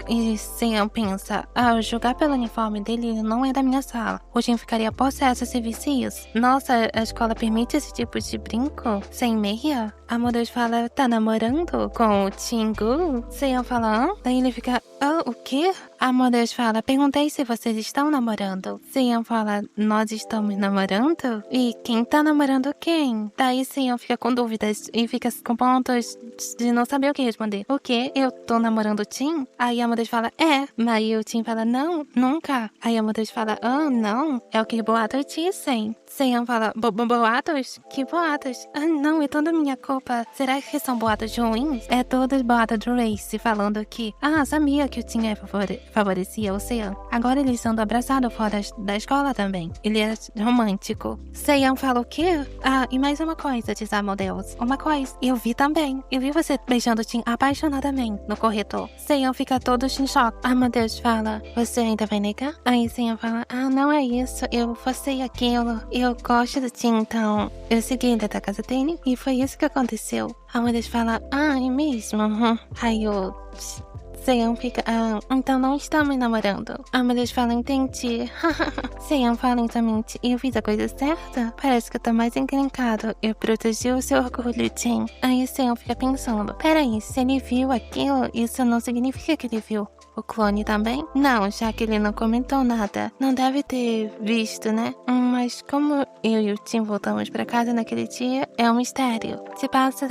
E Seiyan pensa, julgar pelo uniforme dele, ele não é da minha sala. O Tim ficaria possesso se visse isso. Nossa, a escola permite esse tipo de brinco? Sem meia? Deus fala, tá namorando com o Chingu? Seiyan fala, Daí ele fica, o quê? Deus fala, perguntei se vocês estão namorando. Seiyan fala, nós estamos namorando? E quem tá namorando quem? Daí Seiyan fica com dúvidas e fica com pontos de não saber o que responder. O quê? Eu tô namorando o Tim? Aí Deus fala, Mas o Tim fala, não, nunca. Aí Deus fala, não, é o que boatos dizem. Seiyan fala, boatos? Que boatos? Não, é toda minha culpa. Será que são boatos ruins? É todos boatos do Race falando que, sabia que o Tim favorecia o Seiyan. Agora eles andam abraçados fora da escola também. Ele é romântico. Seiyan fala o quê? E mais uma coisa, diz Deus. Uma coisa, eu vi também. Eu vi você beijando o Tim apaixonadamente no corredor. Seiyan fica todo em choque. Deus fala, você ainda vai negar? Aí Seiyan fala, não é isso. Eu forcei aquilo. Eu gosto do Tim, então eu segui ele até a casa dele e foi isso que aconteceu. Deus fala, é mesmo? Aí o Seiyan fica, então não estamos namorando. Deus fala, entendi. Seiyan fala lentamente, eu fiz a coisa certa? Parece que eu tô mais encrencado. Eu protegi o seu orgulho, Tim. Aí Seiyan fica pensando, peraí, se ele viu aquilo, isso não significa que ele viu o clone também? Não, já que ele não comentou nada. Não deve ter visto, né? Mas como eu e o Tim voltamos pra casa naquele dia, é um mistério. Se passa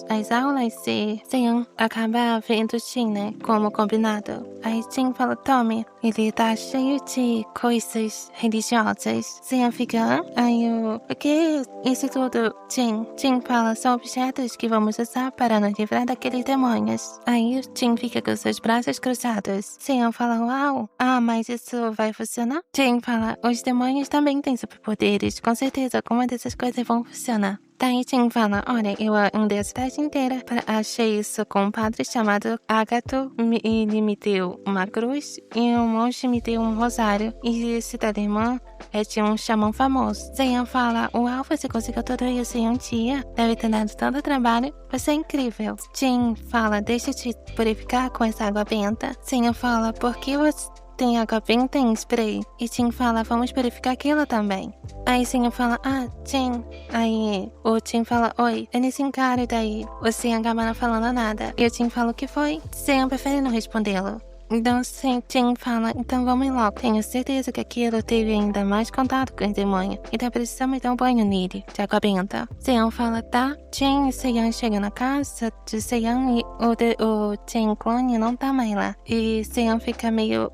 as aulas e Seiyan acaba vendo o Tim, né? Como combinado. Aí Tim fala, Tommy, ele tá cheio de coisas religiosas. Seiyan fica, o que é isso tudo, Tim? Tim fala, são objetos que vamos usar para nos livrar daqueles demônios. Aí o Tim fica com seus braços cruzados. Seiyan fala, uau, mas isso vai funcionar? Tim fala, os demônios também têm superpoderes, com certeza alguma dessas coisas vão funcionar. Daí Tim fala, olha, eu andei a cidade inteira, achei isso com um padre chamado Agato, ele me deu uma cruz e um monge me deu um rosário, e esse talismã é de um xamã famoso. Seiyan fala, uau, você conseguiu tudo isso em um dia, deve ter dado tanto trabalho, você é incrível. Tim fala, deixa eu te purificar com essa água benta. Seiyan fala, por que você tem água benta em spray? E Tim fala, vamos purificar aquilo também. Aí Seiyan fala, Tim. Aí o Tim fala, oi. Ele se encara e daí o Seiyan acaba não falando nada. E o Tim fala, o que foi? Seiyan prefere não respondê-lo. Então, sim, Jin fala, então vamos logo. Tenho certeza que aquilo teve ainda mais contato com o demônio. Então precisamos dar um banho nele. Jacob entra. Seon fala, tá. Jin e Seon chegam na casa de Seon e o Jin clone não tá mais lá. E Seon fica meio,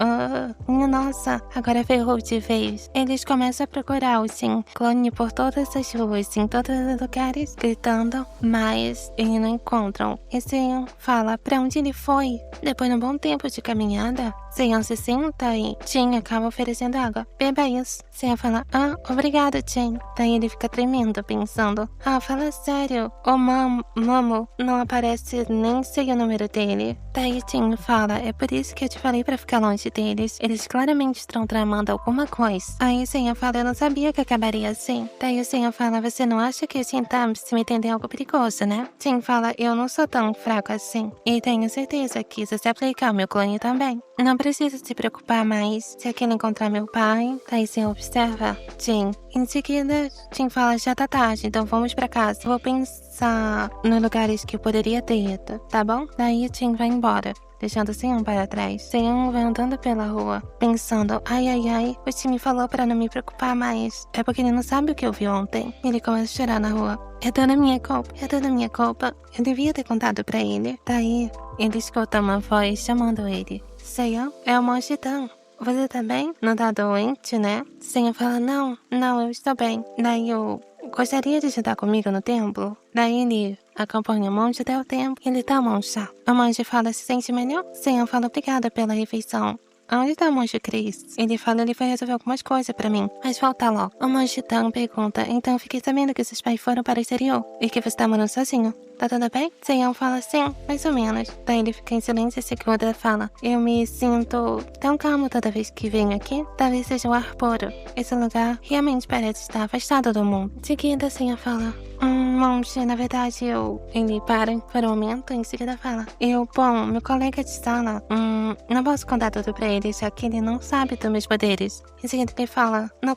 minha nossa, agora ferrou de vez. Eles começam a procurar o Jin clone por todas as ruas, em todos os lugares, gritando, mas eles não encontram. E Seon fala, pra onde ele foi? Depois de um bom tempo de caminhada, Seon se senta e Jin acaba oferecendo água. Beba isso. Seon fala, obrigado, Jin. Daí ele fica tremendo, pensando, fala sério. O Momo não aparece nem sei o número dele. Daí Jin fala, é por isso que eu te falei pra ficar longe deles. Eles claramente estão tramando alguma coisa. Aí Seon fala, eu não sabia que acabaria assim. Daí o Seon fala, você não acha que Jin tá se metendo em algo perigoso, né? Jin fala, eu não sou tão fraco assim. E tenho certeza que isso se aplica ao meu clone também. Não precisa se preocupar mais se aquele encontrar meu pai. Daí Seon observa Jin. Em seguida, Jin fala, já tá tarde, então vamos pra casa. Vou pensar nos lugares que eu poderia ter ido, tá bom? Daí Jin vai embora, deixando Seon para trás. Seon vai andando pela rua, pensando, ai, o time falou pra não me preocupar mais. É porque ele não sabe o que eu vi ontem. Ele começa a chorar na rua. É toda minha culpa. Eu devia ter contado pra ele. Daí, ele escuta uma voz chamando ele. Seon, é o Monge Dan. Você tá bem? Não tá doente, né? Seon fala, não, eu estou bem. Daí eu gostaria de jantar comigo no templo. Daí ele acompanha o monge até o templo e ele toma um chá. O monge fala, se sente melhor? Seon fala, obrigada pela refeição. Onde tá o monge Chris? Ele fala, ele vai resolver algumas coisas pra mim, mas volta logo. O monge Dan pergunta, então fiquei sabendo que seus pais foram para o exterior e que você tá morando sozinho. Tá tudo bem? Seon fala, sim, mais ou menos. Daí ele fica em silêncio e segunda fala, eu me sinto tão calmo toda vez que venho aqui. Talvez seja o ar puro. Esse lugar realmente parece estar afastado do mundo. Em seguida, Seon fala, monge, na verdade Ele para por um momento e em seguida fala, bom, meu colega de sala, não posso contar tudo pra ele, já que ele não sabe dos meus poderes. Em seguida ele fala, eu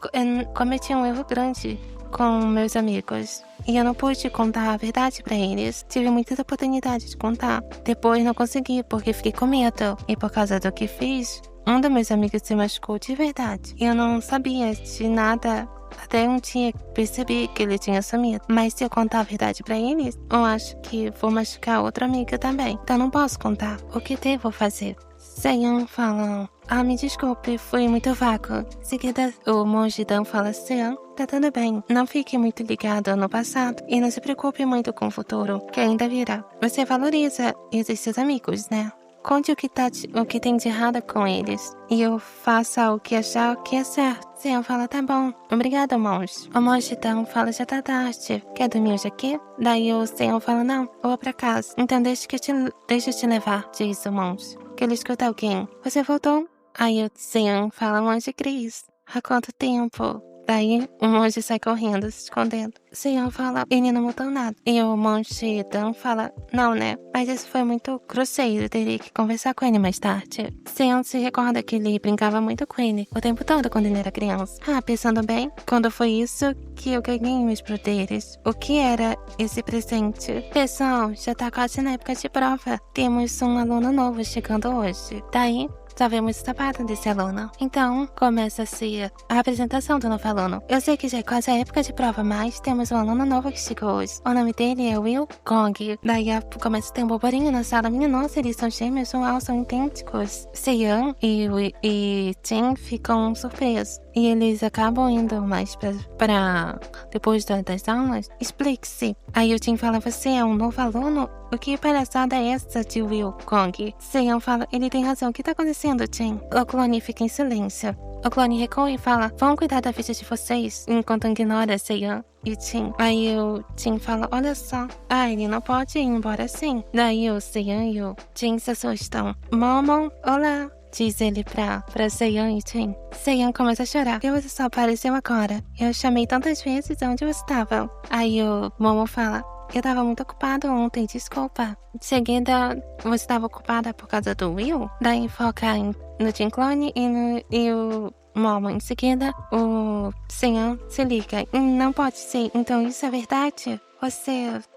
cometi um erro grande com meus amigos. E eu não pude contar a verdade pra eles. Tive muitas oportunidades de contar. Depois não consegui, porque fiquei com medo. E por causa do que fiz, um dos meus amigos se machucou de verdade. Eu não sabia de nada até um dia que percebi que ele tinha sumido. Mas se eu contar a verdade pra eles, eu acho que vou machucar outra amiga também. Então não posso contar. O que devo fazer? Seon fala, me desculpe, fui muito vago. Em seguida, o monge Dan fala, Seon, tá tudo bem. Não fique muito ligado no passado e não se preocupe muito com o futuro, que ainda virá. Você valoriza esses seus amigos, né? Conte o que tem de errado com eles. E eu faça o que achar que é certo. Seon fala, tá bom. Obrigada, monge. O monge Dan fala, já tá tarde. Quer dormir hoje aqui? Daí o Seon fala, não, eu vou pra casa. Então deixa eu te levar, diz o monge. Que ele escuta alguém. Você voltou? Aí o Seon fala, monge Chris. Há quanto tempo? Daí o monge sai correndo, se escondendo. Seon fala, ele não mudou nada. E o monge Dan fala, não, né? Mas isso foi muito grosseiro, teria que conversar com ele mais tarde. Seon se recorda que ele brincava muito com ele o tempo todo quando ele era criança. Pensando bem, quando foi isso que eu ganhei meus poderes? O que era esse presente? Pessoal, já tá quase na época de prova. Temos um aluno novo chegando hoje. Daí, sabemos o sapato desse aluno. Então, começa-se a apresentação do novo aluno. Eu sei que já é quase a época de prova, mas temos um aluno novo que chegou hoje. O nome dele é Will Gong. Daí começa a ter um burburinho na sala. Minha nossa, eles são gêmeos, são idênticos. Seon e Jin ficam surpresos. E eles acabam indo mais pra depois das aulas. Explique-se. Aí o Jin fala, você é um novo aluno? O que palhaçada é essa de Will Gong? Seon fala, ele tem razão. O que tá acontecendo, Jin? O clone fica em silêncio. O clone recua e fala, vamos cuidar da vida de vocês, enquanto ignora Seon e Jin. Aí o Jin fala, olha só. Ele não pode ir embora assim. Daí o Seon e o Jin se assustam. Momo, olá. Diz ele pra Seon e Jin. Seon começa a chorar. Porque você só apareceu agora. Eu chamei tantas vezes onde você estava. Aí o Momo fala, eu tava muito ocupado ontem, desculpa. Em seguida, você estava ocupada por causa do Will? Daí foca no Jin Clone e o Momo. Em seguida, o Seon se liga. Não pode ser, então isso é verdade?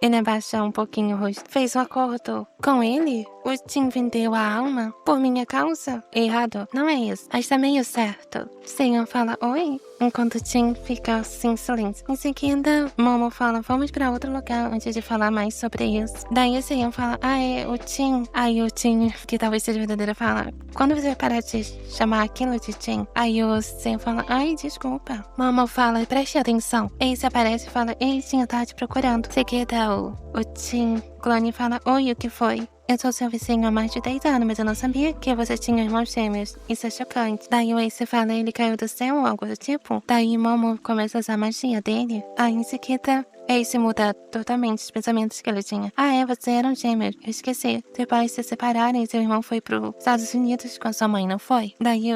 Ele abaixa um pouquinho o rosto. Fez um acordo com ele? o Tim vendeu a alma por minha causa? Errado, não é isso. Mas tá meio certo. Seiyan fala, oi? Enquanto Tim fica sem silêncio. Em seguida, Momo fala, vamos pra outro lugar antes de falar mais sobre isso. Daí o Seiyan fala, é o Tim. Aí o Tim, que talvez seja verdadeiro, fala, quando você vai parar de chamar aquilo de Tim? Aí o Seiyan fala, ai, desculpa. Momo fala, preste atenção. Ace aparece e fala, ei, Tim, eu tava te procurando. Em seguida, o Tim clone fala, oi, o que foi? Eu sou seu vizinho há mais de 10 anos, mas eu não sabia que você tinha irmãos gêmeos. Isso é chocante. Daí o Ace fala, ele caiu do céu ou algo do tipo. Daí Momo começa a usar a magia dele. Aí em seguida, Ace muda totalmente os pensamentos que ele tinha. Você era um gêmeo. Eu esqueci. Depois se separaram e seu irmão foi pros Estados Unidos com sua mãe, não foi? Daí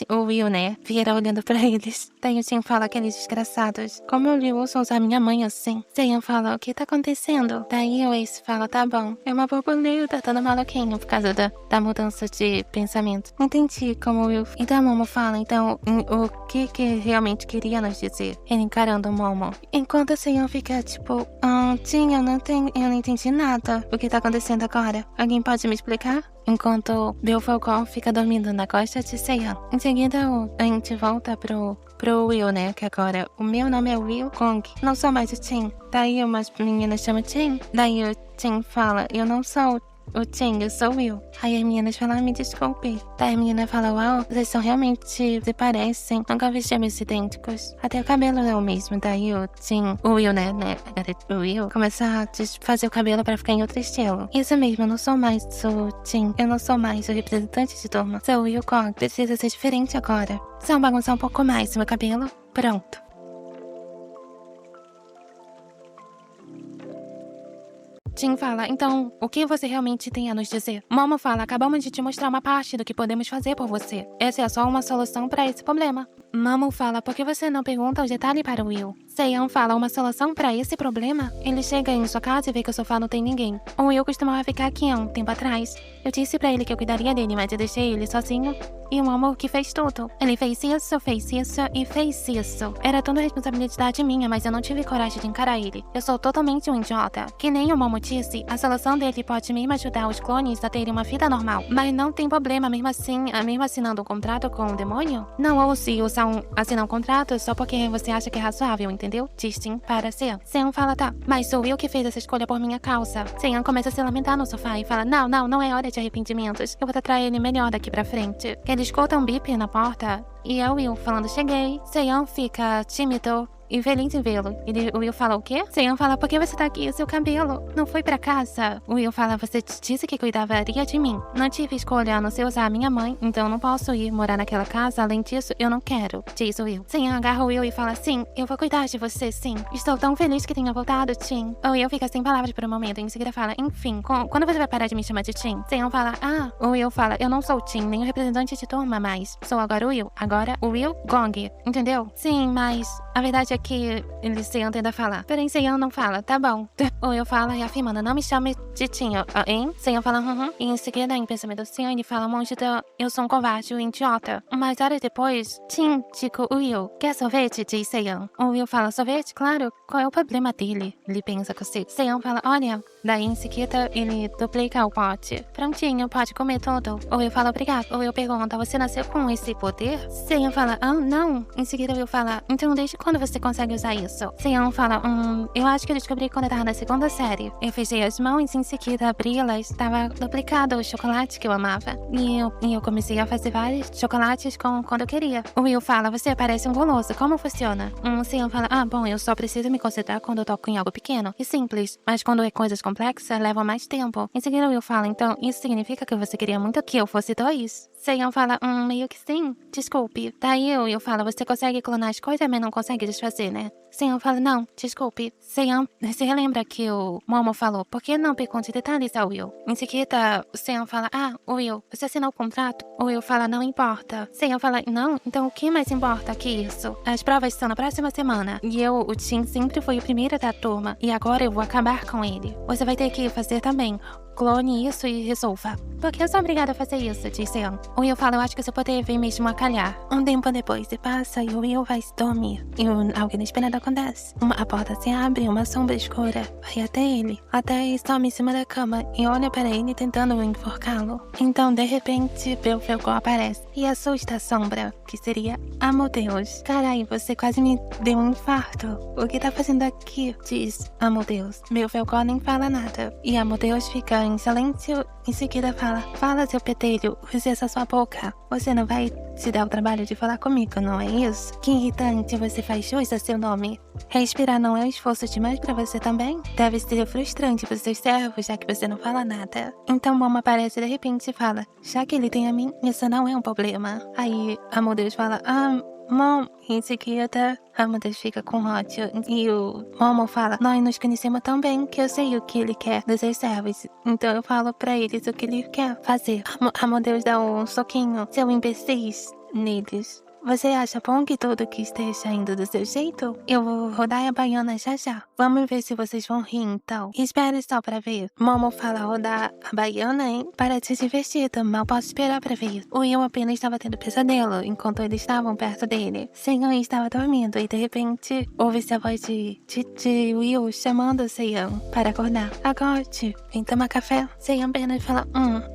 o Will, né, vira olhando pra eles. Daí o Tim fala, aqueles desgraçados. Como eu lhe ouço usar minha mãe assim? Seiyan fala, o que tá acontecendo? Daí o Ace fala, tá bom. É uma borboleta, tá maluquinho por causa da mudança de pensamento. Entendi como o Will... Então a Momo fala, então, o que realmente queria nos dizer? Ele encarando o Momo. Enquanto o Seiyan fica tipo, Tim, eu não entendi nada. O que tá acontecendo agora? Alguém pode me explicar? Enquanto Bill Falcon fica dormindo na costa de Seiyan. Em seguida, a gente volta pro Will, né? Que agora, o meu nome é Will Kong. Não sou mais o Tim. Daí umas meninas chamam Tim. Daí o Tim fala, eu não sou o Tim, eu sou o Will. Aí as meninas falam, me desculpe. Daí a menina fala, uau, vocês são realmente, se parecem. Nunca vi gêmeos idênticos. Até o cabelo é o mesmo. Daí o Tim, o Will, né? O Will começa a fazer o cabelo pra ficar em outro estilo. Isso mesmo, eu não sou mais o Tim. Eu não sou mais o representante de turma. Sou o Will Kong. Precisa ser diferente agora. Só bagunçar um pouco mais o meu cabelo. Pronto. Tim fala, então, o que você realmente tem a nos dizer? Momo fala, acabamos de te mostrar uma parte do que podemos fazer por você. Essa é só uma solução para esse problema. Momo fala, por que você não pergunta os detalhes para o Will? Seiyan fala, uma solução para esse problema? Ele chega em sua casa e vê que o sofá não tem ninguém. O Will costumava ficar aqui há um tempo atrás. Eu disse pra ele que eu cuidaria dele, mas eu deixei ele sozinho. E o Momo que fez tudo. Ele fez isso e fez isso. Era tudo responsabilidade minha, mas eu não tive coragem de encarar ele. Eu sou totalmente um idiota. Que nem o Momo disse, a solução dele pode mesmo ajudar os clones a terem uma vida normal. Mas não tem problema, mesmo assim, mesmo assinando um contrato com o demônio? Não ouse assinar um contrato só porque você acha que é razoável, entendeu? Diz sim para Seiyan. Seiyan fala, tá, mas sou eu que fez essa escolha por minha causa. Seiyan começa a se lamentar no sofá e fala, não é hora de arrependimentos. Eu vou tratar ele melhor daqui pra frente. Ele escuta um bip na porta e é o Will falando, cheguei. Seiyan fica tímido e feliz em vê-lo. O Will fala, o quê? Seiyan fala, por que você tá aqui? O seu cabelo não foi pra casa. O Will fala, você disse que cuidaria de mim. Não tive escolha a não ser usar a minha mãe, então não posso ir morar naquela casa. Além disso, eu não quero, diz o Will. Seiyan agarra o Will e fala, sim, eu vou cuidar de você, sim. Estou tão feliz que tenha voltado, Tim. O Will fica sem palavras por um momento, e em seguida fala, enfim, quando você vai parar de me chamar de Tim? Seiyan fala, o Will fala, eu não sou o Tim, nem o representante de turma mais. Sou agora o Will. Agora o Will Gong, entendeu? Sim, mas a verdade é que Seiyan tenta falar. Porém, Seiyan não fala, tá bom. O Will fala e afirmando, não me chame de Tim, hein? Seiyan fala, E em seguida, em pensamento do Seiyan, ele fala, monge, eu sou um covarde, um idiota. Mas horas depois, Tim, digo, Will, quer sorvete? Diz Seiyan. O Will fala, sorvete? Claro. Qual é o problema dele? Ele pensa consigo. Seiyan fala, olha. Daí, em seguida, ele duplica o pote. Prontinho, pode comer tudo. O Will fala, obrigado. O Will pergunta, você nasceu com esse poder? Seiyan fala, não. Em seguida, o Will fala, então desde quando você consegue usar isso? Seiyan fala, eu acho que eu descobri quando eu tava na segunda série. Eu fechei as mãos e em seguida abri-las. Tava duplicado o chocolate que eu amava. E eu comecei a fazer vários chocolates quando eu queria. O Will fala, você parece um goloso. Como funciona? O Seiyan fala, bom, eu só preciso me concentrar quando eu toco em algo pequeno e simples. Mas quando é coisas complexas, levam mais tempo. Em seguida, o Will fala, então isso significa que você queria muito que eu fosse 2? Seiyan fala, meio que sim. Desculpe. Daí o Will fala, você consegue clonar as coisas, mas não consegue desfazer, né? Seiyan fala, não, desculpe. Seiyan se relembra que o Momo falou, por que não pergunte detalhes ao Will? Em seguida, o Seiyan fala, Will, você assinou o contrato? O Will fala, não importa. Seiyan fala, não? Então o que mais importa que isso? As provas são na próxima semana. E o Tim sempre foi o primeiro da turma. E agora eu vou acabar com ele. Você vai ter que fazer também. clone isso e resolva. Por que eu sou obrigada a fazer isso? Diz Seon. O Will fala, eu acho que seu poder vem mesmo a calhar. Um tempo depois se passa e o Will vai se dormir. E algo inesperado acontece. A porta se abre e uma sombra escura vai até ele. Até ele some em cima da cama e olha para ele tentando enforcá-lo. Então, de repente, Belphegor aparece e assusta a sombra, que seria Amadeus. Carai, você quase me deu um infarto. O que tá fazendo aqui? Diz Amadeus. Belphegor nem fala nada. E Amadeus fica em silêncio. Em seguida fala seu petelho, use essa sua boca. Você não vai se dar o trabalho de falar comigo, não é isso? Que irritante, você faz jus a seu nome. Respirar não é um esforço demais pra você também? Deve ser frustrante pros seus servos, já que você não fala nada. Então Momo aparece de repente e fala, já que ele tem a mim, isso não é um problema. Aí Amadeus fala, Mom, em seguida, Amadeus fica com ódio e o Momo fala, nós nos conhecemos tão bem que eu sei o que ele quer dos seus servos, então eu falo pra eles o que ele quer fazer. Amadeus dá um soquinho, seu imbecis, neles. Você acha bom que tudo que esteja indo do seu jeito? Eu vou rodar a baiana já já. Vamos ver se vocês vão rir então. Espere só pra ver. Momo fala rodar a baiana, hein? Parece divertido, mal posso esperar pra ver. O Will apenas estava tendo pesadelo enquanto eles estavam perto dele. Seiyan estava dormindo e de repente ouve-se a voz de Will chamando Seiyan para acordar. Acorde, vem tomar café. Seiyan apenas fala,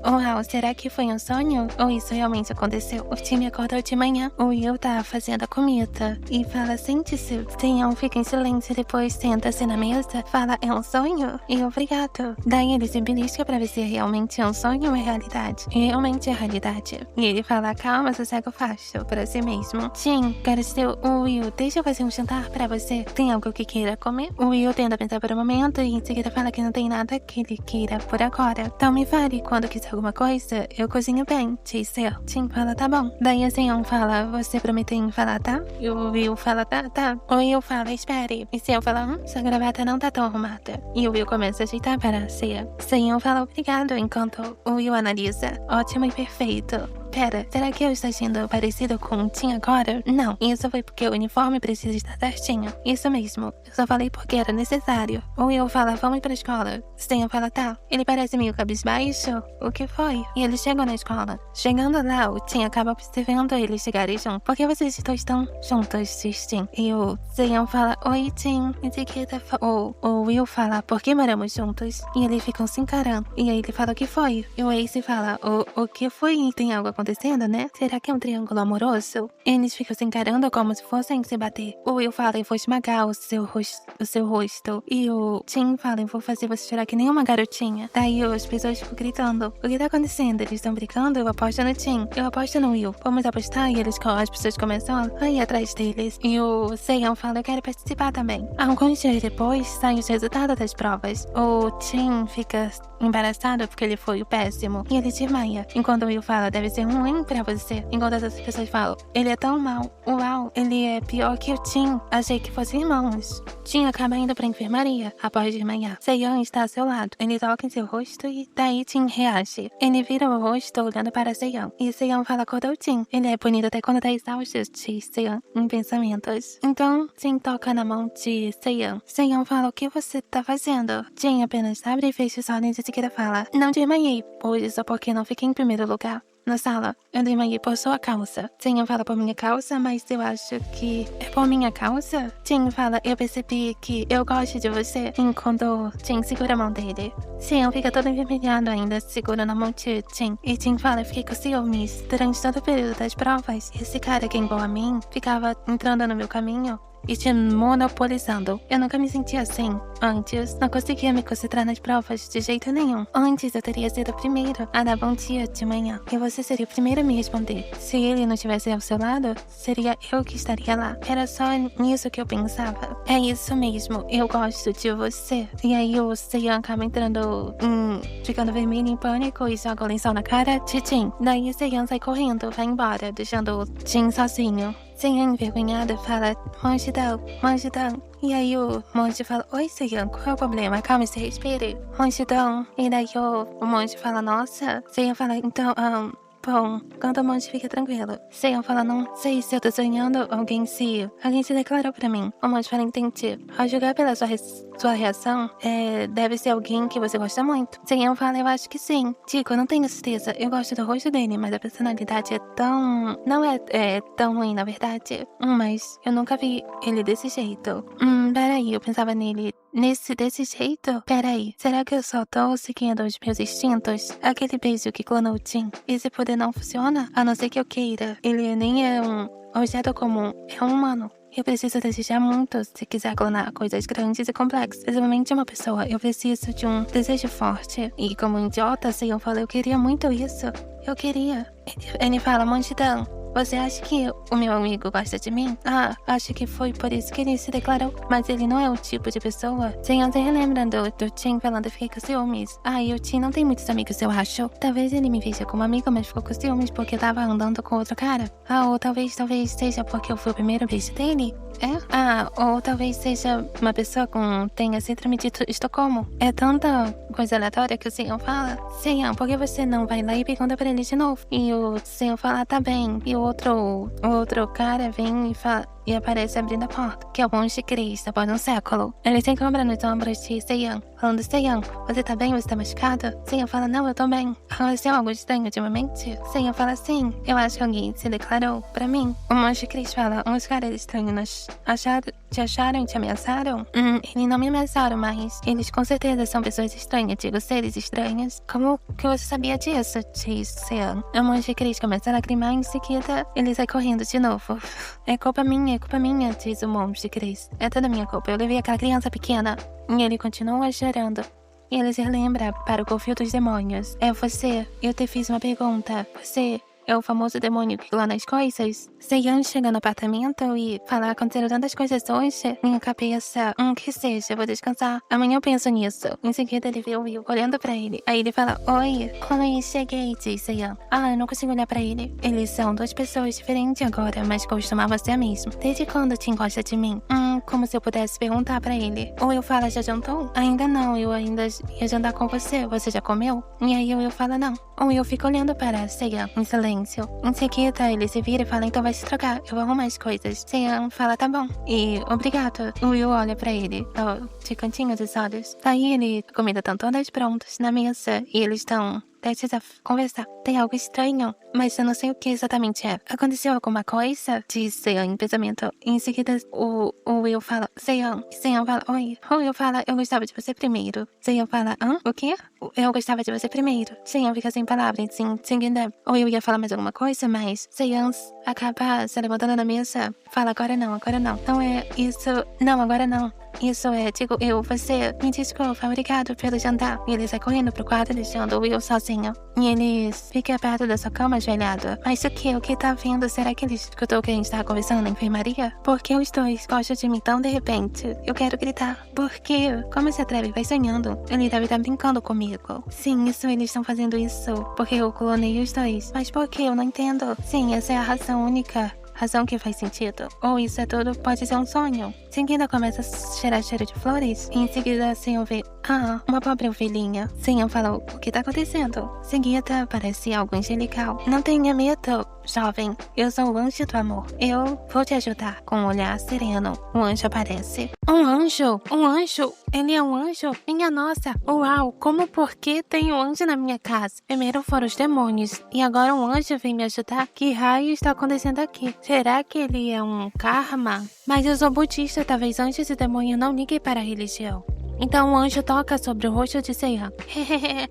uau, será que foi um sonho? Ou isso realmente aconteceu? O time acordou de manhã. O Will tá fazendo a comida e fala, sente-se. Seiyan fica em silêncio, depois senta-se na mesa, fala, é um sonho? E obrigado. Daí ele se belisca pra ver se realmente é um sonho ou é realidade. E realmente é realidade. E ele fala, calma, sossega o facho pra si mesmo. Jin, quero ser o Will, deixa eu fazer um jantar pra você. Tem algo que queira comer? O Will tenta pensar por um momento e em seguida fala que não tem nada que ele queira por agora. Então me fale, quando quiser alguma coisa, eu cozinho bem, diz Seo. Jin fala, tá bom. Daí a Seiyan fala, você prometeu em falar, tá? E o Will fala, tá. O Will fala, espere. E Seo fala, sua gravata não tá tão arrumada. E o Will começa a ajeitar para a Seiyan. Seiyan fala, obrigado, enquanto o Will analisa. Ótimo e perfeito. Pera, será que eu estou sendo parecido com o Tim agora? Não, isso foi porque o uniforme precisa estar certinho. Isso mesmo, eu só falei porque era necessário. O Will fala, vamos pra escola. Seiyan fala, tá. Ele parece meio cabisbaixo. O que foi? E eles chegam na escola. Chegando lá, o Tim acaba observando eles chegarem juntos. Por que vocês dois estão juntos, diz Tim? E o Seiyan fala, oi, Tim. E seguida, o Will fala, por que moramos juntos? E eles ficam se encarando. E aí ele fala, o que foi? E o Ace fala, o que foi? Tem algo acontecendo, né? Será que é um triângulo amoroso? Eles ficam se encarando como se fossem se bater. O Will fala, eu vou esmagar o seu rosto. E o Tim fala, eu vou fazer você chorar que nem uma garotinha. Daí as pessoas ficam gritando, o que tá acontecendo? Eles estão brincando? Eu aposto no Tim. Eu aposto no Will. Vamos apostar? E as pessoas começam a ir atrás deles. E o Seiyan fala, eu quero participar também. Alguns dias depois, saem os resultados das provas. O Tim fica embaraçado porque ele foi o péssimo. E ele desmaia. Enquanto o Will fala, deve ser ruim pra você. Enquanto as outras pessoas falam, ele é tão mal. Uau, ele é pior que o Tim. Achei que fossem irmãos. Tim acaba indo pra enfermaria após desmaiar. Seiyan está ao seu lado. Ele toca em seu rosto e daí Tim reage. Ele vira o rosto olhando para Seiyan. E Seiyan fala, acordou o Tim. Ele é bonito até quando tá exausto, diz Seiyan em pensamentos. Então, Tim toca na mão de Seiyan. Seiyan fala, o que você tá fazendo? Tim apenas abre e fecha os olhos e seguida fala, não desmaiei hoje só porque não fiquei em primeiro lugar. Na sala, eu desmaiei por sua causa. Seiyan fala por minha causa, mas eu acho que é por minha causa? Jin fala, eu percebi que eu gosto de você, enquanto Jin segura a mão dele. Seiyan fica todo envermelhado ainda, segura na mão de Jin. E Jin fala, eu fiquei com ciúmes. Durante todo o período das provas, esse cara que é igual a mim, ficava entrando no meu caminho e te monopolizando. Eu nunca me senti assim. Antes, não conseguia me concentrar nas provas de jeito nenhum. Antes, eu teria sido o primeiro a dar bom dia de manhã. E você seria o primeiro a me responder. Se ele não estivesse ao seu lado, seria eu que estaria lá. Era só nisso que eu pensava. É isso mesmo, eu gosto de você. E aí o Seiyan acaba entrando, ficando vermelho em pânico e joga o lençol na cara de Jin. Daí o Seiyan sai correndo, vai embora, deixando o Jin sozinho. Seiyan envergonhado fala, Manjidão. E aí o monge fala, oi Seiyan, qual é o problema? Calma, se respire. Manjidão. E daí o monge fala, nossa. Seiyan fala, então, Bom, quando o monge fica tranquilo. Seiyan fala, não sei se eu tô sonhando, alguém se declarou pra mim. O monge fala, entendi. Ao julgar pela sua reação, deve ser alguém que você gosta muito. Seiyan fala, eu acho que sim. Digo, eu não tenho certeza. Eu gosto do rosto dele, mas a personalidade é tão... Não é tão ruim, na verdade. Mas eu nunca vi ele desse jeito. Peraí, eu pensava nele desse jeito? Peraí, será que eu só tô seguindo os meus instintos? Aquele beijo que clonou o Jin, esse poder não funciona? A não ser que eu queira. Ele nem é um objeto comum, é um humano. Eu preciso desejar muito se quiser clonar coisas grandes e complexas. Principalmente uma pessoa, eu preciso de um desejo forte. E como um idiota, Seiyan fala, eu queria muito isso. Eu queria. Ele fala, Monge Dan, você acha que o meu amigo gosta de mim? Acho que foi por isso que ele se declarou. Mas ele não é o tipo de pessoa. Seiyan se relembra do Jin falando, fiquei com ciúmes. E o Jin não tem muitos amigos, eu acho. Talvez ele me veja como amigo, mas ficou com ciúmes porque eu tava andando com outro cara. Ou talvez seja porque eu fui o primeiro beijo dele. Ou talvez seja uma pessoa tenha síndrome de Estocolmo. É tanta coisa aleatória que o Seiyan fala. Seiyan, por que você não vai lá e pergunta pra ele de novo? E o Seiyan fala, tá bem. E o outro cara vem e fala... E aparece abrindo a porta, que é o monge Cristo após um século. Ele se encombra nos ombros de Seiyan, falando, Seiyan, você tá bem? Você tá machucado? Seiyan fala, não, eu tô bem. Aconteceu algo estranho ultimamente? Seiyan fala, sim, eu acho que alguém se declarou pra mim. O monge Cristo fala, uns caras estranhos te acharam e te ameaçaram? Eles não me ameaçaram, mas eles com certeza são pessoas estranhas, digo, seres estranhos. Como que você sabia disso? Diz Seiyan. O monge Cristo começa a lacrimar e em seguida ele sai correndo de novo. É culpa minha, diz o monge Chris. É toda minha culpa, eu levei aquela criança pequena. E ele continua chorando. E ele se lembra para o Confio dos Demônios. É você, eu te fiz uma pergunta. Você é o famoso demônio que clona as coisas? Seiyan chega no apartamento e fala, aconteceram tantas coisas hoje. Minha cabeça, que seja, vou descansar. Amanhã eu penso nisso. Em seguida ele vê o Will olhando pra ele. Aí ele fala, oi, cheguei, diz Seiyan. Eu não consigo olhar pra ele. Eles são duas pessoas diferentes agora, mas costumava ser a mesma. Desde quando te gosta de mim? Como se eu pudesse perguntar pra ele. O Will fala, já jantou? Ainda não, eu ainda ia jantar com você. Você já comeu? E aí o Will fala, não. O Will fica olhando para Seiyan em silêncio. Em seguida, ele se vira e fala, então vai se trocar, eu vou arrumar as coisas. Seiyan fala, tá bom. E obrigado. O Will olha pra ele, de cantinho dos olhos. Daí a comida estão todas prontas na mesa e eles estão prestes a conversar. Tem algo estranho, mas eu não sei o que exatamente é. Aconteceu alguma coisa? Diz Seiyan em pensamento. Em seguida, o Will fala, Seiyan. Seiyan fala, oi. O Will fala, eu gostava de você primeiro. Seiyan fala, o quê? Eu gostava de você primeiro. Seiyan fica sem palavras, em seguida. O Will ia falar mais alguma coisa, mas Seiyan acaba se levantando da mesa. Fala, agora não. Não é isso. Não, agora não. Isso é, digo, você me desculpa, obrigado pelo jantar. E ele sai correndo pro quarto, deixando o Will sozinho. E ele fica perto da sua cama, ajoelhado. Mas o que tá vendo? Será que ele escutou que a gente tava conversando na enfermaria? Por que os dois gostam de mim tão de repente? Eu quero gritar. Por quê? Como se atreve? Vai sonhando. Ele deve estar brincando comigo. Sim, eles estão fazendo isso. Porque eu clonei os dois. Mas por que? Eu não entendo. Sim, essa é a razão única. Razão que faz sentido. Ou isso é tudo, pode ser um sonho. Em seguida começa a cheirar cheiro de flores. E em seguida Seiyan vê, uma pobre ovelhinha. Seiyan fala, o que tá acontecendo? Em seguida parece algo angelical. Não tenha medo, jovem. Eu sou o anjo do amor. Eu vou te ajudar. Com um olhar sereno, o anjo aparece. Um anjo? Um anjo? Ele é um anjo? Minha nossa. Uau, por que tem um anjo na minha casa? Primeiro foram os demônios. E agora um anjo vem me ajudar? Que raio está acontecendo aqui? Será que ele é um karma? Mas eu sou budista, talvez anjos e demônios não liguem para a religião. Então o anjo toca sobre o rosto de Seiyan.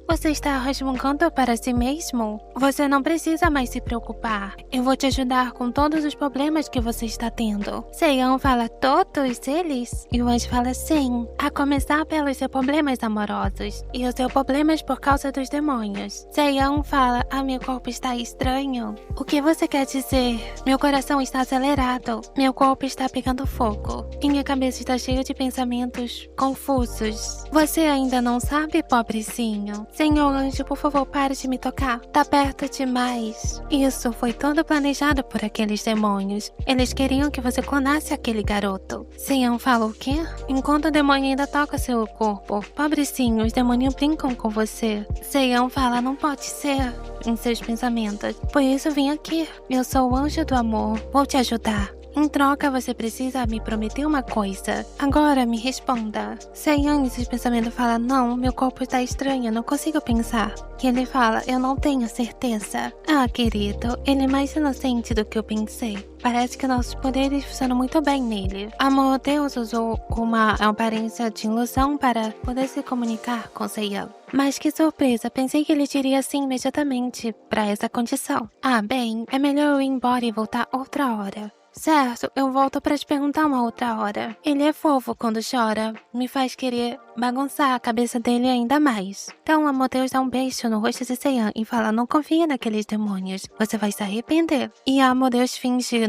Você está resmungando para si mesmo? Você não precisa mais se preocupar. Eu vou te ajudar com todos os problemas que você está tendo. Seiyan fala, todos eles? E o anjo fala, sim. A começar pelos seus problemas amorosos. E os seus problemas por causa dos demônios. Seiyan fala, meu corpo está estranho. O que você quer dizer? Meu coração está acelerado. Meu corpo está pegando fogo. Minha cabeça está cheia de pensamentos confusos. Jesus. Você ainda não sabe, pobrezinho? Senhor anjo, por favor, pare de me tocar. Tá perto demais. Isso foi todo planejado por aqueles demônios. Eles queriam que você clonasse aquele garoto. Seiyan fala o quê? Enquanto o demônio ainda toca seu corpo. Pobrezinho, os demônios brincam com você. Seiyan fala, não pode ser, em seus pensamentos. Por isso vim aqui. Eu sou o anjo do amor. Vou te ajudar. Em troca, você precisa me prometer uma coisa. Agora, me responda. Seiyan, em seus pensamentos, fala, não, meu corpo está estranho, não consigo pensar. Que ele fala, eu não tenho certeza. Ah, querido, ele é mais inocente do que eu pensei. Parece que nossos poderes funcionam muito bem nele. Amor, Deus usou uma aparência de ilusão para poder se comunicar com Seiyan. Mas que surpresa, pensei que ele diria sim imediatamente para essa condição. Ah, bem, é melhor eu ir embora e voltar outra hora. Certo, eu volto pra te perguntar uma outra hora. Ele é fofo quando chora, me faz querer bagunçar a cabeça dele ainda mais. Então, amor, Deus dá um beijo no rosto de Seiyan e fala, não confia naqueles demônios, você vai se arrepender. E amor, Deus finge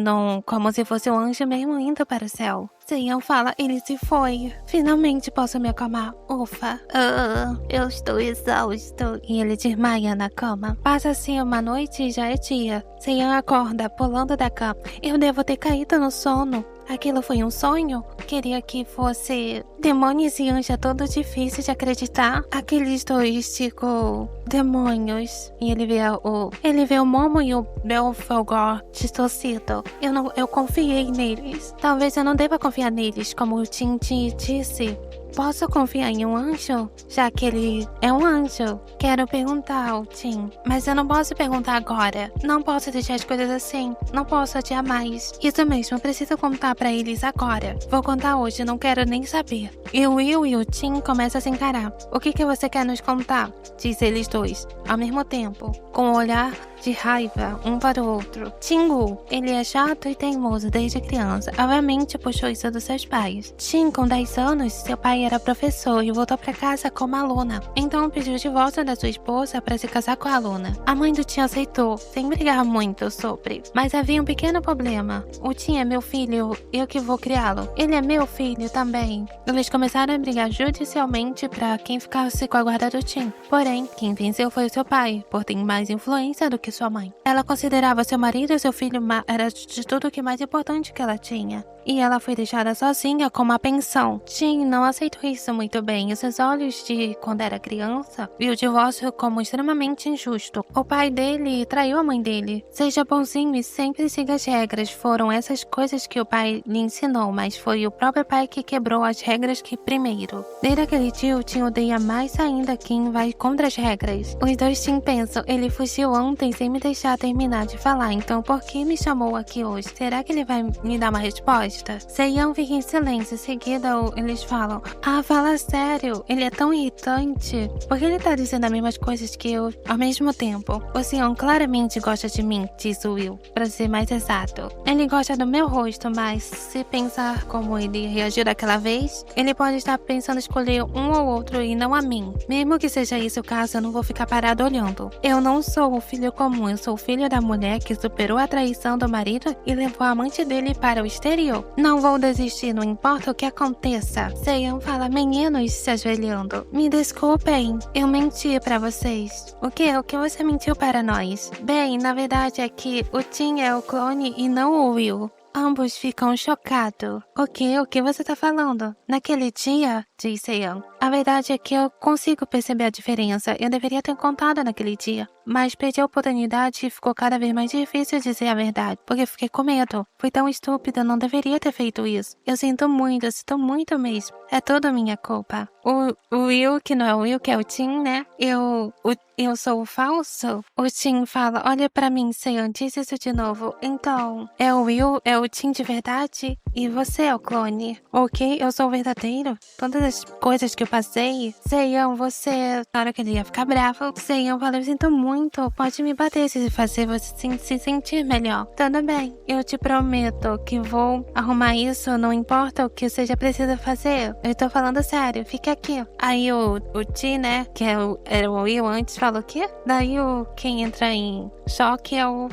como se fosse o anjo mesmo indo para o céu. Seiyan fala, ele se foi. Finalmente posso me acalmar. Ufa. Eu estou exausto. E ele desmaia na cama. Passa-se uma noite e já é dia. Seiyan acorda, pulando da cama. Eu devo ter caído no sono. Aquilo foi um sonho? Queria que fosse demônios e anjo, é todo difícil de acreditar. Aqueles dois, demônios. E ele vê o Momo e o Belphegor distorcido. Eu confiei neles. Talvez eu não deva confiar neles, como o Tintin disse. Posso confiar em um anjo? Já que ele é um anjo. Quero perguntar ao Tim, mas eu não posso perguntar agora. Não posso deixar as coisas assim. Não posso adiar mais. Isso mesmo, preciso contar pra eles agora. Vou contar hoje, não quero nem saber. E o Will e o Tim começam a se encarar. O que você quer nos contar? Diz eles dois, ao mesmo tempo, com um olhar de raiva um para o outro. Tingu, ele é chato e teimoso desde criança. Obviamente puxou isso dos seus pais. Tim, com 10 anos, seu pai era professor e voltou para casa como aluna. Então pediu o divórcio da sua esposa para se casar com a aluna. A mãe do Tim aceitou, sem brigar muito sobre. Mas havia um pequeno problema. O Tim é meu filho, eu que vou criá-lo. Ele é meu filho também. Eles começaram a brigar judicialmente para quem ficasse com a guarda do Tim. Porém, quem venceu foi o seu pai, por ter mais influência do que sua mãe. Ela considerava seu marido e seu filho era de tudo o que mais importante que ela tinha. E ela foi deixada sozinha com uma pensão. Tim não aceitou isso muito bem. Os seus olhos de quando era criança viu o divórcio como extremamente injusto. O pai dele traiu a mãe dele. Seja bonzinho e sempre siga as regras. Foram essas coisas que o pai lhe ensinou, mas foi o próprio pai que quebrou as regras que primeiro. Desde aquele dia, o Tim odeia mais ainda quem vai contra as regras. Os dois Tim pensam, ele fugiu ontem sem me deixar terminar de falar, então por que me chamou aqui hoje? Será que ele vai me dar uma resposta? Seiyan fica em silêncio, em seguida eles falam, fala sério, ele é tão irritante. Por que ele tá dizendo as mesmas coisas que eu ao mesmo tempo? O Seiyan claramente gosta de mim, diz o Will, pra ser mais exato. Ele gosta do meu rosto, mas se pensar como ele reagiu daquela vez, ele pode estar pensando em escolher um ou outro e não a mim. Mesmo que seja isso o caso, eu não vou ficar parado olhando. Eu não sou o filho comum, eu sou o filho da mulher que superou a traição do marido e levou a amante dele para o exterior. Não vou desistir, não importa o que aconteça. Seiyan fala, meninos se ajoelhando. Me desculpem, eu menti pra vocês. O que? O que você mentiu para nós? Bem, na verdade é que o Tim é o clone e não o Will. Ambos ficam chocados. O que você tá falando? Naquele dia, diz Seiyan, a verdade é que eu consigo perceber a diferença. Eu deveria ter contado naquele dia, mas perdi a oportunidade e ficou cada vez mais difícil dizer a verdade, porque fiquei com medo. Fui tão estúpida, não deveria ter feito isso. Eu sinto muito mesmo. É toda minha culpa. O Will, que não é o Will, que é o Tim, né? Eu sou o falso? O Tim fala, olha pra mim, Seiyan, diz isso de novo. Então, é o Will, é o Tim de verdade? E você é o clone? Ok, eu sou o verdadeiro? Todas as coisas que eu passei? Seiyan, você... Na hora que ele ia ficar bravo, Seiyan fala, eu sinto muito, pode me bater se fazer você se sentir melhor. Tudo bem, eu te prometo que vou arrumar isso, não importa o que seja preciso fazer. Eu tô falando sério, fica aqui. Aí o Tim, né, que era o Will antes, falou o quê? Daí quem entra em choque é o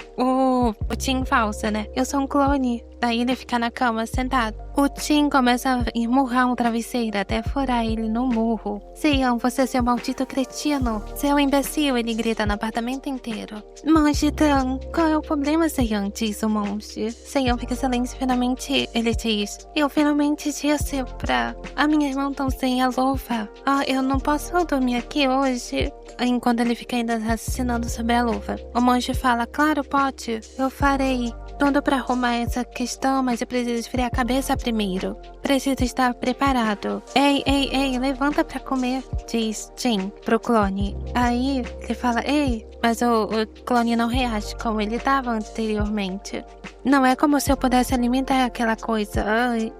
Tim falso, né? Eu sou um clone. Daí ele fica na cama, sentado. O Tim começa a empurrar um travesseiro até furar ele no murro. Seiyan, você é seu maldito cretino. Seu imbecil, ele grita no apartamento inteiro. Monge Dan, qual é o problema, Seiyan? Diz o monge. Seiyan fica silêncio, finalmente ele diz. Eu finalmente disse pra... A minha irmã tão sem a luva. Eu não posso dormir aqui hoje. Enquanto ele fica ainda raciocinando sobre a luva. O monge fala, claro, pode. Eu farei tudo pra arrumar essa questão, mas eu preciso esfriar a cabeça primeiro. Preciso estar preparado. Ei, levanta pra comer, diz Jin pro clone. Aí ele fala, ei, mas o clone não reage como ele estava anteriormente. Não é como se eu pudesse alimentar aquela coisa.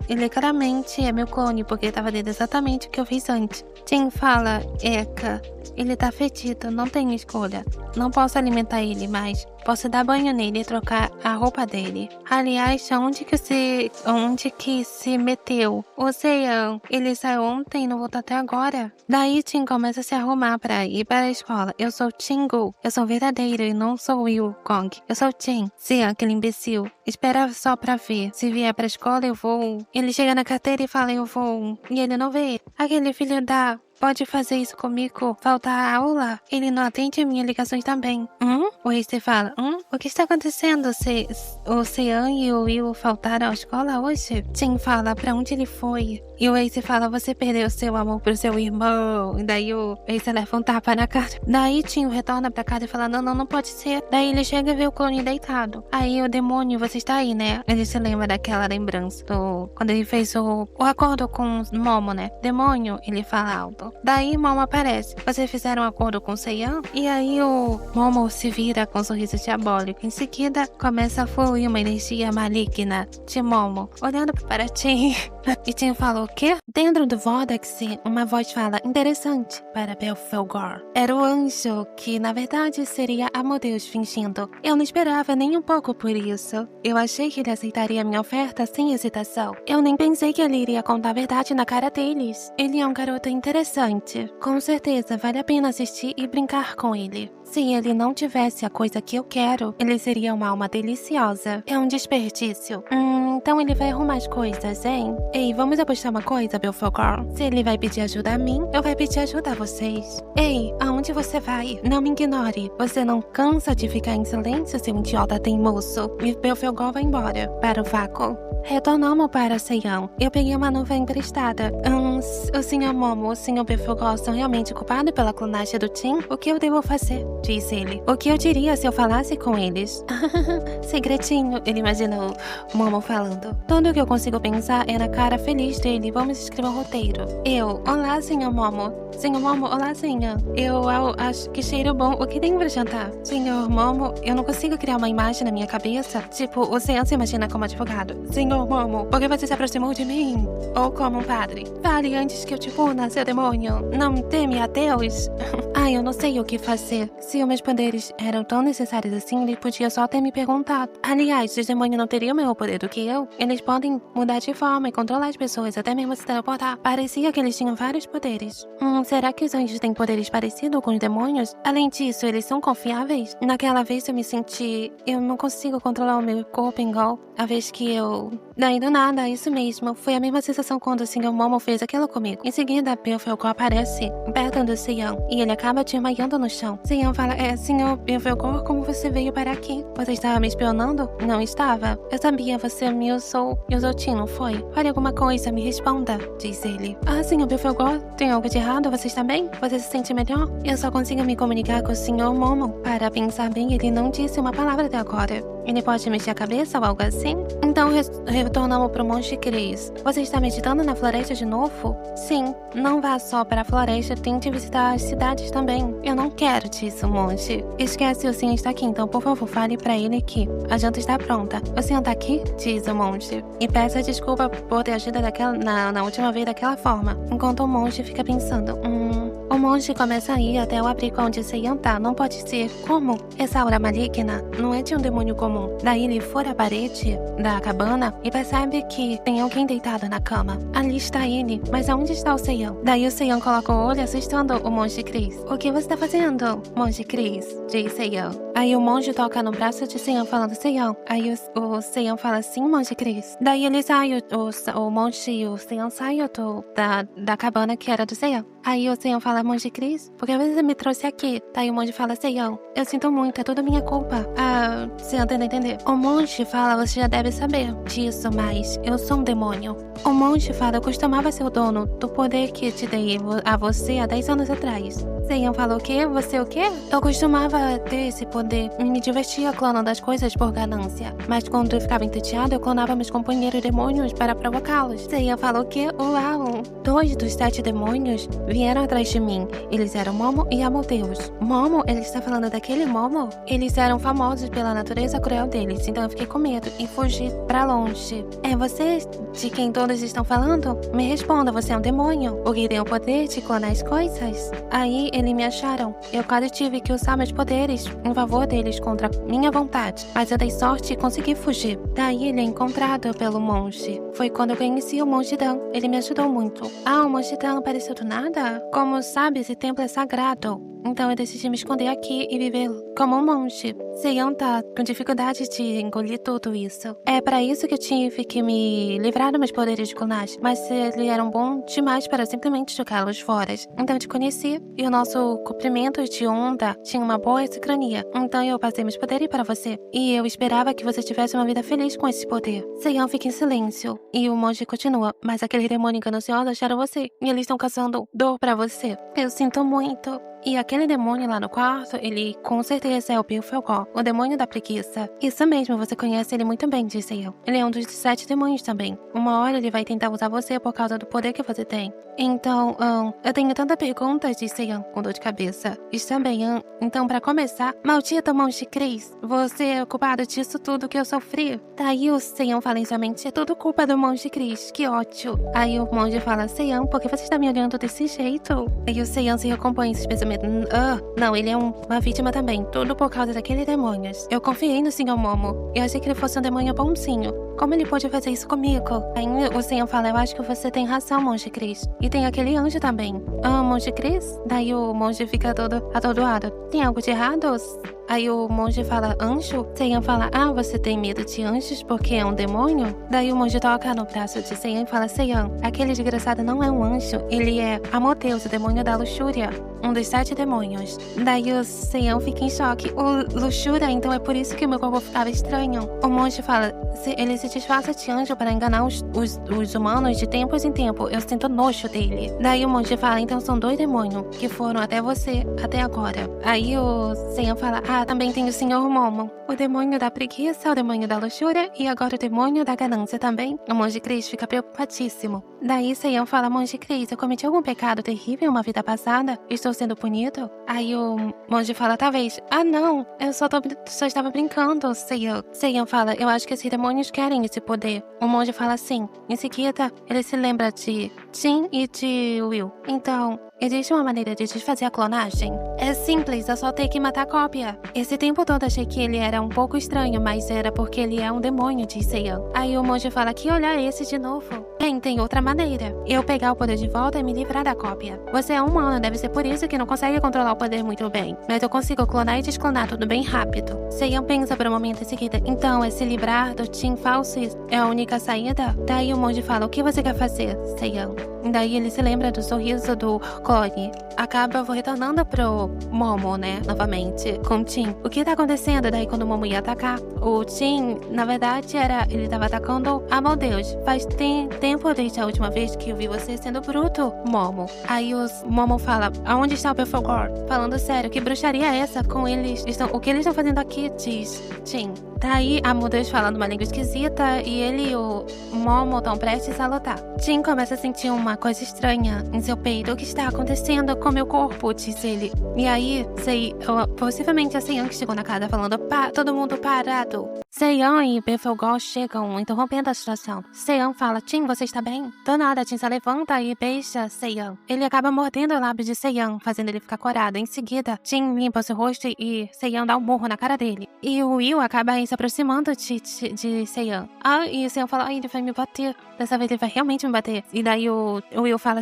Ele claramente é meu clone, porque estava dando exatamente o que eu fiz antes. Jin fala, Eka, ele tá fedido, não tenho escolha. Não posso alimentar ele mais. Posso dar banho nele e trocar a roupa dele. Aliás, onde que se meteu? O Seiyan, ele saiu ontem e não voltou até agora. Daí Jin começa a se arrumar pra ir para a escola. Eu sou Jingu. Eu sou verdadeiro e não sou Will Kong. Eu sou Jin. Seiyan, aquele imbecil. Espera só pra ver. Se vier pra escola, eu vou. Ele chega na carteira e fala, eu vou. E ele não vê. Aquele filho da... Pode fazer isso comigo? Faltar a aula? Ele não atende minhas ligações também. O Ace fala, o que está acontecendo? O Seiyan e o Will faltaram à escola hoje? Jin fala, pra onde ele foi? E o Ace fala, você perdeu seu amor pro seu irmão. E daí o Ace leva um tapa na cara. Daí Jin retorna pra casa e fala, não pode ser. Daí ele chega e vê o clone deitado. Aí o demônio, você está aí, né? Ele se lembra daquela lembrança quando ele fez o acordo com o Momo, né? Demônio, ele fala alto. Daí Momo aparece. Vocês fizeram um acordo com o Seiyan? E aí o Momo se vira com um sorriso diabólico. Em seguida, começa a fluir uma energia maligna de Momo, olhando para Jin. E Jin fala, o quê? Dentro do Vortex, uma voz fala, interessante, para Belphegor. Era o anjo, que na verdade seria Amadeus fingindo. Eu não esperava nem um pouco por isso. Eu achei que ele aceitaria minha oferta sem hesitação. Eu nem pensei que ele iria contar a verdade na cara deles. Ele é um garoto interessante. Com certeza, vale a pena assistir e brincar com ele. Se ele não tivesse a coisa que eu quero, ele seria uma alma deliciosa. É um desperdício. Então ele vai arrumar as coisas, hein? Ei, vamos apostar uma coisa, Belphegor? Se ele vai pedir ajuda a mim, eu vou pedir ajuda a vocês. Ei, aonde você vai? Não me ignore. Você não cansa de ficar em silêncio, seu idiota teimoso? E Belphegor vai embora, para o vácuo. Retornamos para Seiyan. Eu peguei uma nuvem emprestada. O Sr. Momo, o Sr. Belphegor são realmente culpados pela clonagem do Jin? O que eu devo fazer? Diz ele. O que eu diria se eu falasse com eles? Segredinho, ele imaginou Momo falando. Tudo o que eu consigo pensar é na cara feliz dele. Vamos escrever um roteiro. Olá, Sr. Momo. Sr. Momo, olá, Seiyan. Eu acho que cheiro bom. O que tem pra jantar? Sr. Momo, eu não consigo criar uma imagem na minha cabeça. Tipo, o Seiyan se imagina como advogado. Sr. Momo, por que você se aproximou de mim? Ou como um padre? Fale antes que eu te puna, seu demônio. Não teme a Deus? Eu não sei o que fazer. Se os meus poderes eram tão necessários assim, ele podia só ter me perguntado. Aliás, os demônios não teriam o mesmo poder do que eu. Eles podem mudar de forma e controlar as pessoas, até mesmo se teleportar. Parecia que eles tinham vários poderes. Será que os anjos têm poderes parecidos com os demônios? Além disso, eles são confiáveis? Naquela vez eu me senti... Eu não consigo controlar o meu corpo igual a vez que eu... Daí do nada, isso mesmo. Foi a mesma sensação quando o Sr. Momo fez aquilo comigo. Em seguida, Belphegor aparece perto do Seiyan e ele acaba desmaiando no chão. Seiyan fala, Sr. Belphegor, como você veio para aqui? Você estava me espionando? Não estava. Eu sabia, você me usou Jin, não foi? Fale alguma coisa, me responda, diz ele. Sr. Belphegor, tem algo de errado? Você está bem? Você se sente melhor? Eu só consigo me comunicar com o Sr. Momo. Para pensar bem, ele não disse uma palavra até agora. Ele pode mexer a cabeça ou algo assim? Então retornamos pro Monte Cris. Você está meditando na floresta de novo? Sim, não vá só para a floresta, tente visitar as cidades também. Eu não quero disso, Monte. Esquece, o senhor está aqui, então por favor fale para ele que a janta está pronta. O senhor está aqui? Diz o Monte. E peça desculpa por ter agido na última vez daquela forma. Enquanto o Monte fica pensando, O monge começa a ir até o abrigo onde Seiyan tá. Não pode ser. Como? Essa aura maligna não é de um demônio comum. Daí ele fura a parede da cabana e percebe que tem alguém deitado na cama. Ali está ele. Mas aonde está o Seiyan? Daí o Seiyan coloca o olho assustando o monge Chris. O que você está fazendo, monge Chris? Diz Seiyan. Aí o monge toca no braço de Seiyan falando Seiyan. Aí o Seiyan fala sim, monge Chris. Daí ele sai, o monge e o Seiyan saem da cabana que era do Seiyan. Aí o Seiyan fala, monge Chris, por que você me trouxe aqui? Daí o monge fala, Seiyan, eu sinto muito, é tudo minha culpa. Seiyan tenta entender. O monge fala, você já deve saber disso, mas eu sou um demônio. O monge fala, eu costumava ser o dono do poder que te dei a você há 10 anos atrás. Seiyan fala, o quê? Você o quê? Eu costumava ter esse poder e me divertia clonando as coisas por ganância. Mas quando eu ficava entediado, eu clonava meus companheiros demônios para provocá-los. Seiyan fala, o quê? Uau! 2 dos 7 demônios vieram atrás de mim. Eles eram Momo e Amadeus. Momo, ele está falando daquele Momo? Eles eram famosos pela natureza cruel deles, então eu fiquei com medo e fugi pra longe. É você de quem todos estão falando? Me responda, você é um demônio? O que tem o poder de clonar as coisas? Aí eles me acharam. Eu quase tive que usar meus poderes em favor deles contra minha vontade, mas eu dei sorte e consegui fugir. Daí ele é encontrado pelo monge. Foi quando eu conheci o monge Dan. Ele me ajudou muito. O monge Dan apareceu do nada? Como sabe, esse templo é sagrado. Então eu decidi me esconder aqui e viver como um monge. Seiyan tá com dificuldade de engolir tudo isso. É pra isso que eu tive que me livrar dos meus poderes de clonagem. Mas eles eram bons demais para simplesmente jogá-los fora. Então eu te conheci e o nosso comprimento de onda tinha uma boa sincronia. Então eu passei meus poderes para você. E eu esperava que você tivesse uma vida feliz com esse poder. Seiyan fica em silêncio. E o monge continua. Mas aquele demônio ganancioso acharam você. E eles estão caçando dor pra você. Eu sinto muito. E aquele demônio lá no quarto, ele com certeza é o Beelzebub, o demônio da preguiça. Isso mesmo, você conhece ele muito bem, disse eu. Ele é um dos 7 demônios também. Uma hora ele vai tentar usar você por causa do poder que você tem. Então, eu tenho tanta perguntas, disse Ian com dor de cabeça. Está bem, então pra começar, maldito monge Chris, você é o culpado disso tudo que eu sofri? Daí o Seiyan fala em sua mente, é tudo culpa do monge Chris, que ótimo. Aí o monge fala, Seiyan, por que você está me olhando desse jeito? Aí o Seiyan se recompõe esse pensamento. Não, ele é uma vítima também. Tudo por causa daqueles demônios. Eu confiei no Sr. Momo. Eu achei que ele fosse um demônio bonzinho. Como ele pode fazer isso comigo? Aí o Seiyan fala, eu acho que você tem razão, monge Chris. E tem aquele anjo também. Monge Chris? Daí o monge fica todo atordoado. Tem algo de errado? Aí o monge fala, anjo? Seiyan fala, você tem medo de anjos porque é um demônio? Daí o monge toca no braço de Seiyan e fala, Seiyan, aquele desgraçado não é um anjo, ele é Amadeus, o demônio da luxúria. Um dos 7 demônios. Daí o Seiyan fica em choque. O luxúria, então é por isso que o meu corpo ficava estranho. O monge fala, ele se disfarça de anjo para enganar os humanos de tempos em tempo. Eu sinto nojo dele. Daí o monge fala, então são 2 demônios que foram até você até agora. Aí o Seiyan fala, também tem o Sr. Momo. O demônio da preguiça, o demônio da luxúria e agora o demônio da ganância também. O monge Chris fica preocupadíssimo. Daí Seiyan fala, monge Chris, eu cometi algum pecado terrível em uma vida passada? Estou sendo punido? Aí o monge fala, talvez. Não, eu só estava brincando, Seiyan. Seiyan fala, eu acho que esses demônios querem esse poder. O monge fala sim. Em seguida, ele se lembra de Jin e de Will. Então, existe uma maneira de desfazer a clonagem? É simples, eu só tenho que matar a cópia. Esse tempo todo achei que ele era um pouco estranho, mas era porque ele é um demônio, disse Seiyan. Aí o monge fala, que olhar esse de novo? Tem outra maneira. Eu pegar o poder de volta e me livrar da cópia. Você é humano, deve ser por isso que não consegue controlar o poder muito bem. Mas eu consigo clonar e desclonar tudo bem rápido. Seiyan pensa por um momento em seguida. Então, é se livrar do Jin falso é a única saída? Daí o monge fala, o que você quer fazer, Seiyan? Daí ele se lembra do sorriso do clone. Acaba retornando pro Momo, né? Novamente, com o Jin. O que tá acontecendo? Daí quando o Momo ia atacar, o Jin, na verdade, ele tava atacando Amadeus. Faz tempo desde a última vez que eu vi você sendo bruto, Momo. Aí o Momo fala, aonde está o Beelzebub? Falando sério, que bruxaria é essa com eles? O que eles estão fazendo aqui, diz Jin. Daí Amadeus falando uma língua esquisita e ele e o Momo estão prestes a lutar. Jin começa a sentir uma coisa estranha em seu peito. O que está acontecendo com meu corpo? Diz ele. E aí, possivelmente a Seiyan que chegou na casa falando, todo mundo parado. Seiyan e Beelzebub chegam interrompendo a situação. Seiyan fala, Jin, você está bem? Do nada, Jin se levanta e beija Seiyan. Ele acaba mordendo o lábio de Seiyan, fazendo ele ficar corado. Em seguida, Jin limpa seu rosto e Seiyan dá um murro na cara dele. E o Will acaba aí se aproximando de Seiyan. E o Seiyan fala, ele vai me bater. Dessa vez ele vai realmente me bater. E daí o Will fala,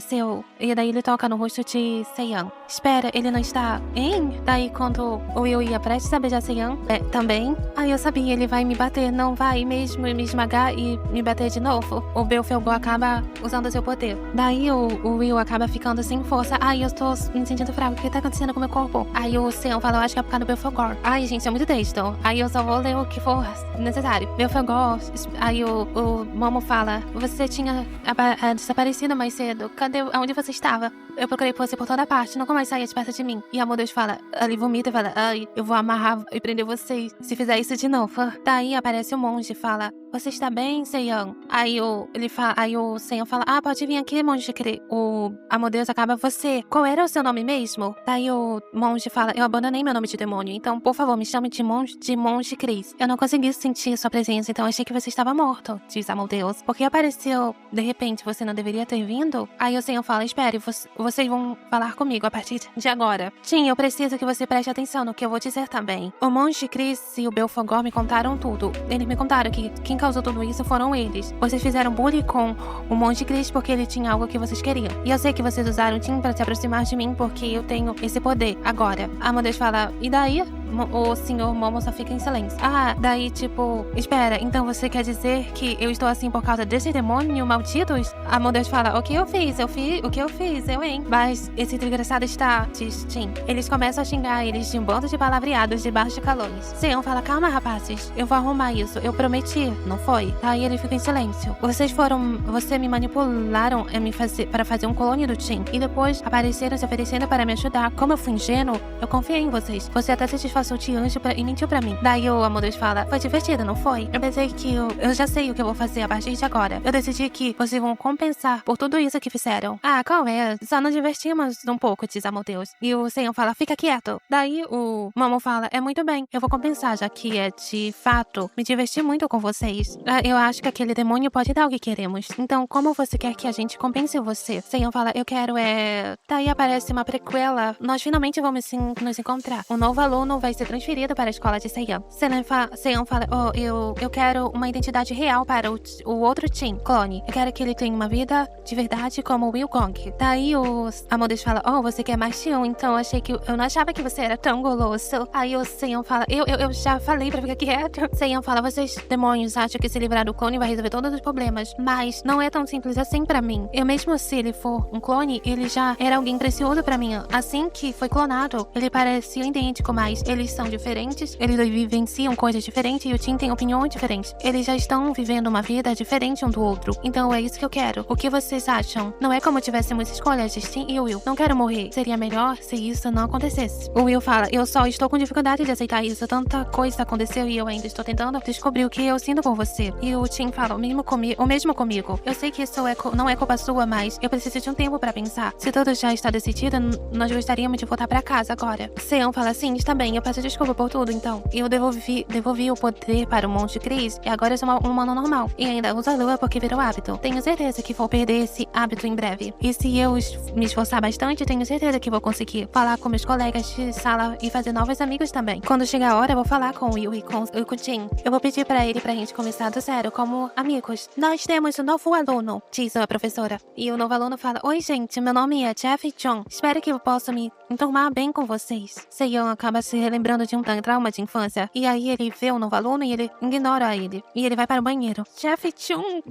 E daí ele toca no rosto de Seiyan. Espera, ele não está... Hein? Daí quando o Will ia prestes a beijar Seiyan, também. Aí eu sabia, ele vai me bater. Não vai mesmo me esmagar e me bater de novo. O Belphegor acaba usando seu poder. Daí o Will acaba ficando sem força. Eu tô me sentindo fraco. O que tá acontecendo com o meu corpo? Aí o Seiyan fala, eu acho que é por causa do Belphegor. Gente, é muito texto. Aí eu só vou ler o que for necessário. Belphegor. Aí o Momo fala, você tinha desaparecido mais cedo. Onde você estava? Eu procurei por você por toda parte. Nunca mais saía de perto de mim. E a Deus fala, ele vomita e fala, eu vou amarrar e prender você se fizer isso de novo. Daí aparece o monge e fala, você está bem, Seiyan? Aí o Seiyan fala, pode vir aqui, monge. O Amadeus acaba, você. Qual era o seu nome mesmo? Daí o monge fala, eu abandonei meu nome de demônio, então, por favor, me chame de monge Chris. Eu não consegui sentir sua presença, então achei que você estava morto, diz Amadeus. Porque apareceu, de repente, você não deveria ter vindo? Aí o Seiyan fala, espere, vocês vão falar comigo a partir de agora. Sim, eu preciso que você preste atenção no que eu vou dizer também. O monge Chris e o Belphegor me contaram tudo. Eles me contaram que quem causou tudo isso foram eles. Vocês fizeram bullying com o monge Chris porque ele tinha algo que vocês queriam. E eu sei que vocês usaram o Tim pra se aproximar de mim porque eu tenho esse poder. Agora, Amadeus fala, e daí? O senhor Momo só fica em silêncio. Daí espera, então você quer dizer que eu estou assim por causa desse demônio malditos? Amadeus fala, o que eu fiz? O que eu fiz? Eu. Mas esse desgraçado está, diz Tim. Eles começam a xingar eles de um bando de palavreados debaixo de calores. Seiyan fala, calma rapazes, eu vou arrumar isso, eu prometi, não foi? Aí ele fica em silêncio. Vocês me manipularam para fazer um clone do Tim. E depois apareceram se oferecendo para me ajudar. Como eu fui ingênuo, eu confiei em vocês. Você até se disfarçou de anjo e mentiu pra mim. Daí o Amadeus fala, foi divertido, não foi? Eu pensei que eu já sei o que eu vou fazer a partir de agora. Eu decidi que vocês vão compensar por tudo isso que fizeram. Qual é? Só nos divertimos um pouco, diz Amadeus. E o Seiyan fala, fica quieto. Daí o Momo fala, é muito bem, eu vou compensar, já que de fato, me diverti muito com vocês. Eu acho que aquele demônio pode dar o que queremos. Então, como você quer que a gente compense você? Seiyan fala, eu quero Daí aparece uma prequela. Nós finalmente vamos nos encontrar. Um novo aluno vai ser transferido para a escola de Seiyan. Seiyan fala, eu quero uma identidade real para o outro Tim, clone. Eu quero que ele tenha uma vida de verdade como o Will Gong. Daí o Amadeus fala, você quer mais de um, então eu não achava que você era tão goloso. Aí o Seiyan fala, eu já falei pra ficar quieto. Seiyan fala, vocês demônios acham que se livrar do clone vai resolver todos os problemas, mas não é tão simples assim pra mim. Mesmo se ele for um clone, ele já era alguém precioso pra mim. Assim que foi clonado, ele parecia idêntico, mas eles são diferentes, eles vivenciam coisas diferentes e o Tim tem opiniões diferentes. Eles já estão vivendo uma vida diferente um do outro. Então é isso que eu quero. O que vocês acham? Não é como tivéssemos escolhas de Tim e o Will. Não quero morrer. Seria melhor se isso não acontecesse. O Will fala, eu só estou com dificuldade de aceitar isso. Tanta coisa aconteceu e eu ainda estou tentando descobrir o que eu sinto por você. E o Tim fala, o mesmo comigo. Eu sei que isso não é culpa sua, mas eu preciso de um tempo pra pensar. Se tudo já está decidido, nós gostaríamos de voltar pra casa agora. Seiyan fala, sim, está bem, eu peço desculpa por tudo, então. Eu devolvi o poder para o monge Chris e agora eu sou um humano normal. E ainda uso a lua porque virou hábito. Tenho certeza que vou perder esse hábito em breve. E se eu me esforçar bastante, tenho certeza que vou conseguir falar com meus colegas de sala e fazer novos amigos também. Quando chegar a hora, eu vou falar com o Will e com o Jin. Eu vou pedir pra ele pra gente começar do zero, como amigos. Nós temos um novo aluno, diz a professora. E o novo aluno fala, oi gente, meu nome é Jeff John. Espero que eu possa me enturmar bem com vocês. Seiyan acaba se relembrando de um trauma de infância. E aí ele vê o novo aluno e ele ignora ele. E ele vai para o banheiro. Jeff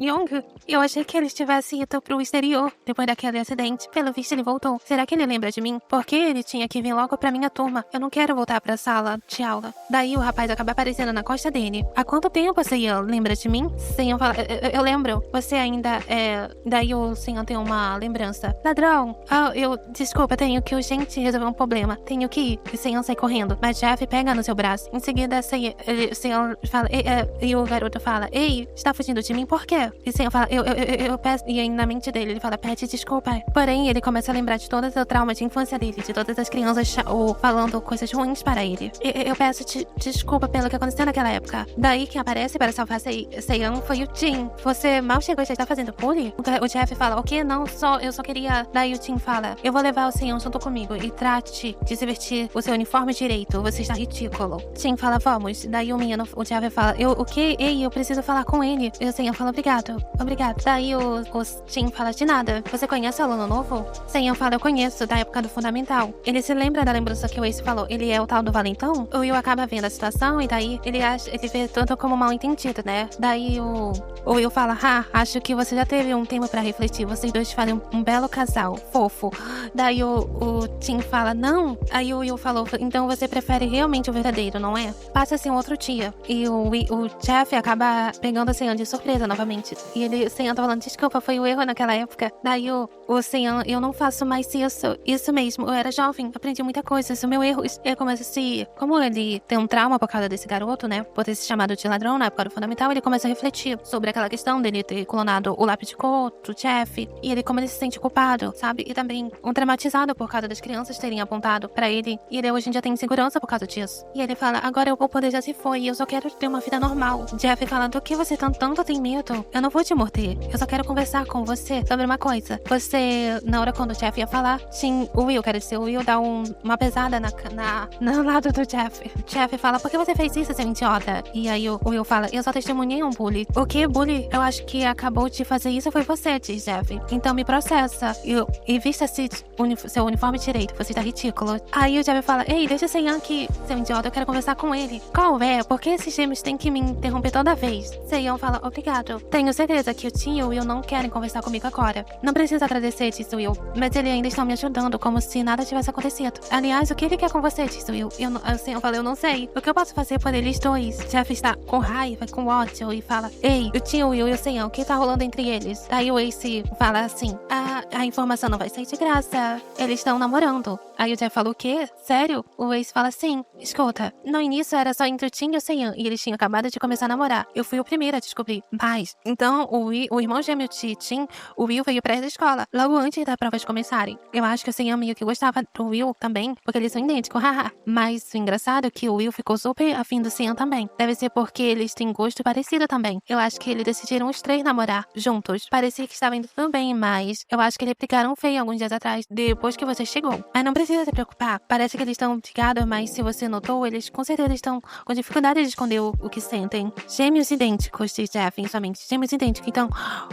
Young, eu achei que ele tivesse ido pro exterior depois daquele acidente. Pelo visto ele voltou. Será que ele lembra de mim? Porque ele tinha que vir logo pra minha turma. Eu não quero voltar pra sala de aula. Daí o rapaz acaba aparecendo na costa dele. Há quanto tempo, Seiyan? Lembra de mim? Seiyan fala, eu lembro. Você ainda é... Daí o Seiyan tem uma lembrança. Ladrão! Desculpa, tenho que urgente resolver um problema. Tenho que ir. E Seiyan sai correndo. Mas Jeff pega no seu braço. Em seguida, Seiyan fala... E o garoto fala, ei, está fugindo de mim? Por quê? E Seiyan fala, eu peço... E aí na mente dele, ele fala, pede desculpa. Porém, ele começa a lembrar de todo o trauma de infância dele. De todas as crianças falando coisas ruins para ele. Eu peço desculpa pelo que aconteceu naquela época. Daí, quem aparece para salvar passei, Seiyan, foi o Jin. Você mal chegou e já está fazendo bullying? O Jeff fala, o quê? Não, eu só queria... Daí o Jin fala, eu vou levar o Seiyan junto comigo e trate de se vestir o seu uniforme direito. Você está ridículo. Jin fala, vamos. Daí o Jeff fala, o quê? Ei, eu preciso falar com ele. E o Seiyan fala, obrigado. Daí o Jin fala, de nada. Você conhece o aluno novo? Seiyan fala, eu conheço, da época do fundamental. Ele se lembra da lembrança que o Ace falou. Ele é o tal do valentão? O Will acaba vendo a situação e daí ele vê tudo como mal entendido, né? Daí o Will fala, acho que você já teve um tempo pra refletir. Vocês dois fazem um belo casal, fofo. Daí o Jin fala, não. Aí o Will falou, então você prefere realmente o verdadeiro, não é? Passa-se um outro dia. E o Jeff acaba pegando o Seiyan de surpresa novamente. E o Seiyan tá falando, desculpa, foi o erro naquela época. Daí o Seiyan, eu não faço mais isso. Isso mesmo, eu era jovem, aprendi muita coisa. Isso é o meu erro. Ele começa a se... Como ele tem um trauma por causa desse garoto, né? Por ter se chamado de ladrão na época do fundamental, ele começa a refletir sobre aquela questão dele ter clonado o lápis de cor do Jeff. E como ele se sente culpado, sabe? E também traumatizado por causa das crianças terem apontado pra ele. E ele hoje em dia tem insegurança por causa disso. E ele fala, agora o poder já se foi e eu só quero ter uma vida normal. Jeff fala, do que você tanto tem medo? Eu não vou te morder. Eu só quero conversar com você sobre uma coisa. Você, na hora quando o Jeff ia falar, o Will dá uma pesada no lado do Jeff. O Jeff fala, por que você fez isso, seu idiota? E aí o Will fala, eu só testemunhei um bully. O que, bully? Eu acho que acabou de fazer isso foi você, diz Jeff. Então me processa. E vista-se seu uniforme direito, você tá ridículo. Aí o Jeff fala, ei, deixa o Seiyan aqui, seu idiota, eu quero conversar com ele. Qual é? Por que esses gêmeos têm que me interromper toda vez? Seiyan fala, obrigado. Tenho certeza que o Tim e o Will não querem conversar comigo agora. Não precisa agradecer, diz o Will. Mas eles ainda estão me ajudando, como se nada tivesse acontecido. Aliás, o que ele quer com você, diz o Will? O Seiyan fala, eu não sei. O que eu posso fazer por eles dois? Jeff está com raiva, com ódio e fala, ei, o Tim, o Will e o Seiyan, o que tá rolando entre eles? Daí o Ace fala assim, a informação não vai sair de graça. Eles estão namorando. Aí o Jeff fala, o quê? Sério? O Ace fala, sim. Escuta, no início era só entre o Tim e o Seiyan, e eles tinham acabado de começar a namorar. Eu fui o primeiro a descobrir. Mas, então, o irmão gêmeo de Tim, o Will, veio pra essa escola, logo antes das provas começarem. Eu acho que o Seiyan meio que gostava do Will também, porque eles são idênticos, haha. Mas o engraçado é que o Will ficou super afim do Seiyan também. Deve ser porque eles têm gosto parecido também. Eu acho que eles decidiram os três namorar juntos. Parecia que estava indo tudo bem, mas eu acho que eles brigaram feio alguns dias atrás, depois que você chegou. Mas não precisa se preocupar. Parece que eles estão brigados, mas se você notou, eles com certeza estão com dificuldade de esconder o que sentem. Gêmeos idênticos, diz Jeff, somente. Gêmeos idênticos. Então,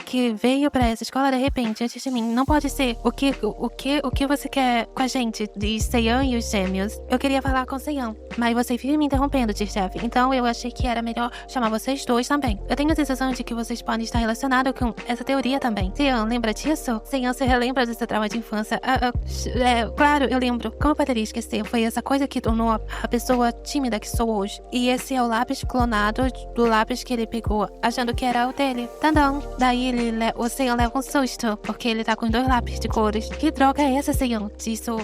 que veio pra essa escola de repente, antes de mim. Não pode ser. O que você quer com a gente? Diz Seiyan e os gêmeos. Eu queria falar com o Seiyan, mas você vive me interrompendo, diz Jeff. Então, eu achei que era melhor chamar vocês dois também. Eu tenho a sensação de que vocês podem estar relacionados com essa teoria também. Seiyan, lembra disso? Seiyan se relembra desse trauma de infância. Claro, eu lembro. Como eu poderia esquecer? Foi essa coisa que tornou a pessoa tímida que sou hoje. E esse é o lápis clonado do lápis que ele pegou, achando que era o dele. Tadão. Daí o Seiyan leva um susto, porque ele tá com 2 lápis de cores. Que droga é essa, Seiyan? Disse o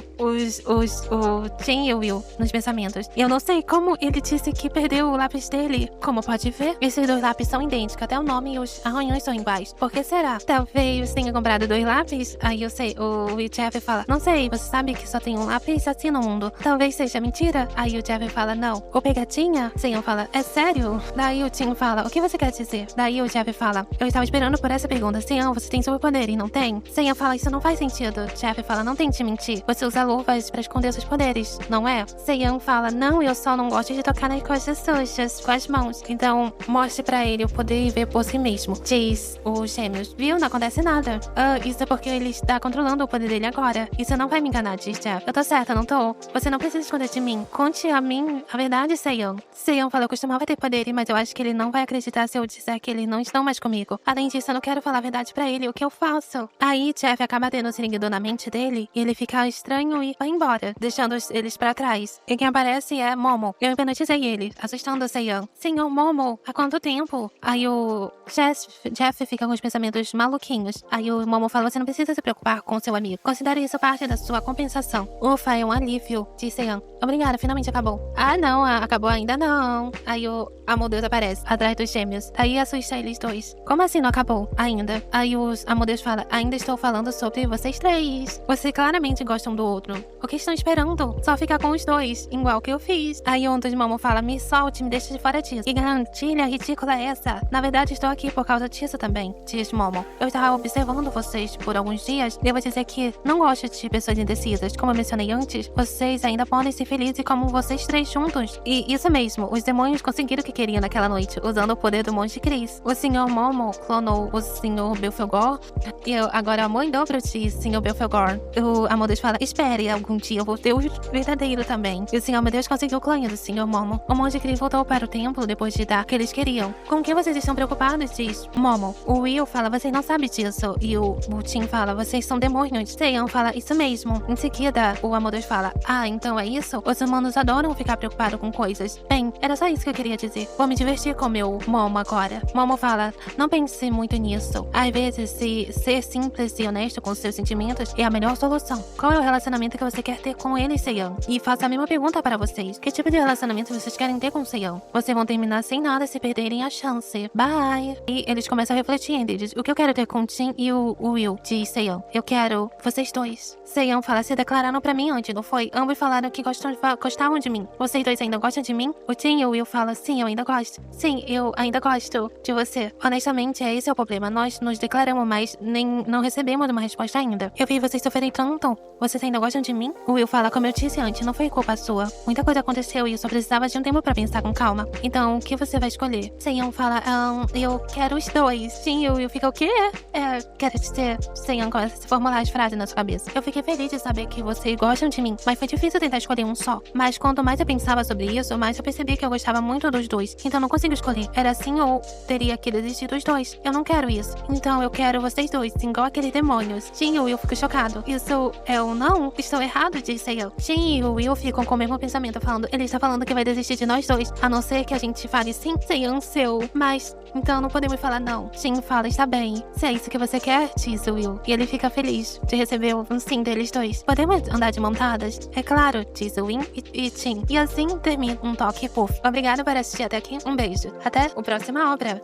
Jin e o Will nos pensamentos. E eu não sei como ele disse que perdeu o lápis dele. Como pode ver, esses 2 lápis são idênticos, até o nome e os arranhões são iguais. Por que será? Talvez tenha comprado 2 lápis? Aí eu sei, o Jeff fala, não sei, você sabe que só tem um lápis assim no mundo. Talvez seja mentira? Aí o Jeff fala, não. Ou pegadinha? Seiyan fala, é sério? Daí o Tim fala, o que você quer dizer? Daí o Jeff fala, eu estava esperando por essa pergunta. Seiyan, você tem superpoder e não tem? Seiyan fala, isso não faz sentido. Jeff fala, não tente mentir. Você usa luvas pra esconder seus poderes, não é? Seiyan fala, não, eu só não gosto de tocar nas coisas sujas com as mãos. Então, mostre pra ele o poder e ver por si mesmo. Diz os gêmeos, viu? Não acontece nada. Isso é porque ele está controlando o poder dele agora. Isso não vai me enganar, diz Jeff. Eu tô certa, não tô? Você não precisa esconder de mim. Conte a mim a verdade, Seiyan. Seiyan fala, eu costumava ter poder, mas eu acho que ele não vai acreditar se eu disser que eles não estão mais comigo. Além disso, eu não quero falar a verdade pra ele. O que eu faço? Aí, Jeff acaba tendo um seringuidor na mente dele e ele fica estranho e vai embora, deixando eles pra trás. E quem aparece é Momo. Eu hipnotizei ele, assustando o Seiyan. Senhor Momo, há quanto tempo? Aí o Jeff fica com os pensamentos maluquinhos. Aí o Momo fala, você não precisa se preocupar com seu amigo. Considere isso parte da sua compensação. Ufa, é um alívio, disse Seiyan. Obrigada, finalmente acabou. Ah, não, acabou ainda não. Aí Amadeus aparece atrás dos gêmeos. Aí assusta eles dois. Como assim não acabou? Ainda. Aí os Amadeus fala, ainda estou falando sobre vocês três. Vocês claramente gostam do outro. O que estão esperando? Só ficar com os dois, igual que eu fiz. Aí um dos Momo fala, me solte, me deixa de fora disso. Que garantilha ridícula é essa? Na verdade, estou aqui por causa disso também, diz Momo. Eu estava observando vocês por alguns dias. Devo dizer que não gosto de pessoas indecisas. Como eu mencionei antes, vocês ainda podem ser felizes como vocês três juntos. E isso mesmo, os demônios conseguiram o que queriam naquela noite, usando o poder do Monte Cris. O Sr. Momo clonou o Sr. Belphegor. E eu agora amo em dobro de Sr. Belphegor. O Amadeus fala, espere, algum dia eu vou ter o verdadeiro também. E o Sr. Amadeus conseguiu o clã do Sr. Momo. O Monte Cris voltou para o templo depois de dar o que eles queriam. Com que vocês estão preocupados, diz Momo. O Will fala, você não sabe disso. E o Tim fala, vocês são demônios. Seiyan fala, isso mesmo. Em seguida, o Amadeus fala, ah, então é isso? Os humanos adoram ficar preocupados com coisas. Bem, era só isso que eu queria dizer. Vou me divertir com meu Momo agora. Momo fala, não pense muito nisso. Às vezes, se ser simples e honesto com seus sentimentos é a melhor solução. Qual é o relacionamento que você quer ter com ele, Seiyan? E faço a mesma pergunta para vocês. Que tipo de relacionamento vocês querem ter com o Seiyan? Vocês vão terminar sem nada se perderem a chance. Bye! E eles começam a refletir entre eles. O que eu quero ter com o Tim e o Will, diz Seiyan. Eu quero vocês dois. Seiyan fala, se declararam pra mim antes, não foi? Ambos falaram que gostavam de mim. Vocês dois ainda gostam de mim? O Tim e o Will falam, sim, eu ainda gosto. Sim, eu ainda gosto de você. Honestamente, esse é o problema. Nós nos declaramos, mas não recebemos uma resposta ainda. Eu vi vocês sofrerem tanto. Vocês ainda gostam de mim? O Will fala, como eu disse antes, não foi culpa sua. Muita coisa aconteceu e eu só precisava de um tempo pra pensar com calma. Então, o que você vai escolher? Seiyan fala, eu quero os dois. Tim e o Will ficam, o quê? Quero dizer, Seiyan começa a se formular as frases na sua cabeça. Eu fiquei feliz de saber que vocês gostam de mim, mas foi difícil tentar escolher um só. Mas quanto mais eu pensava sobre isso, mais eu percebi que eu gostava muito dos dois. Então não consigo escolher. Era assim ou teria que desistir dos dois. Eu não quero isso. Então eu quero vocês dois, igual aqueles demônios. Jin e o Will ficam chocados. Isso é um não? Estou errado, disse eu. Jin e o Will ficam com o mesmo pensamento, falando, ele está falando que vai desistir de nós dois, a não ser que a gente fale sim, Seiyan seu. Mas, então não podemos falar não. Jin fala, está bem. Se é isso que você quer, diz o Will. E ele fica feliz de receber um sim deles dois. Podemos andar de montadas? É claro, diz o Win e Tim. E assim termina um toque puff. Obrigada por assistir até aqui. Um beijo. Até a próxima obra.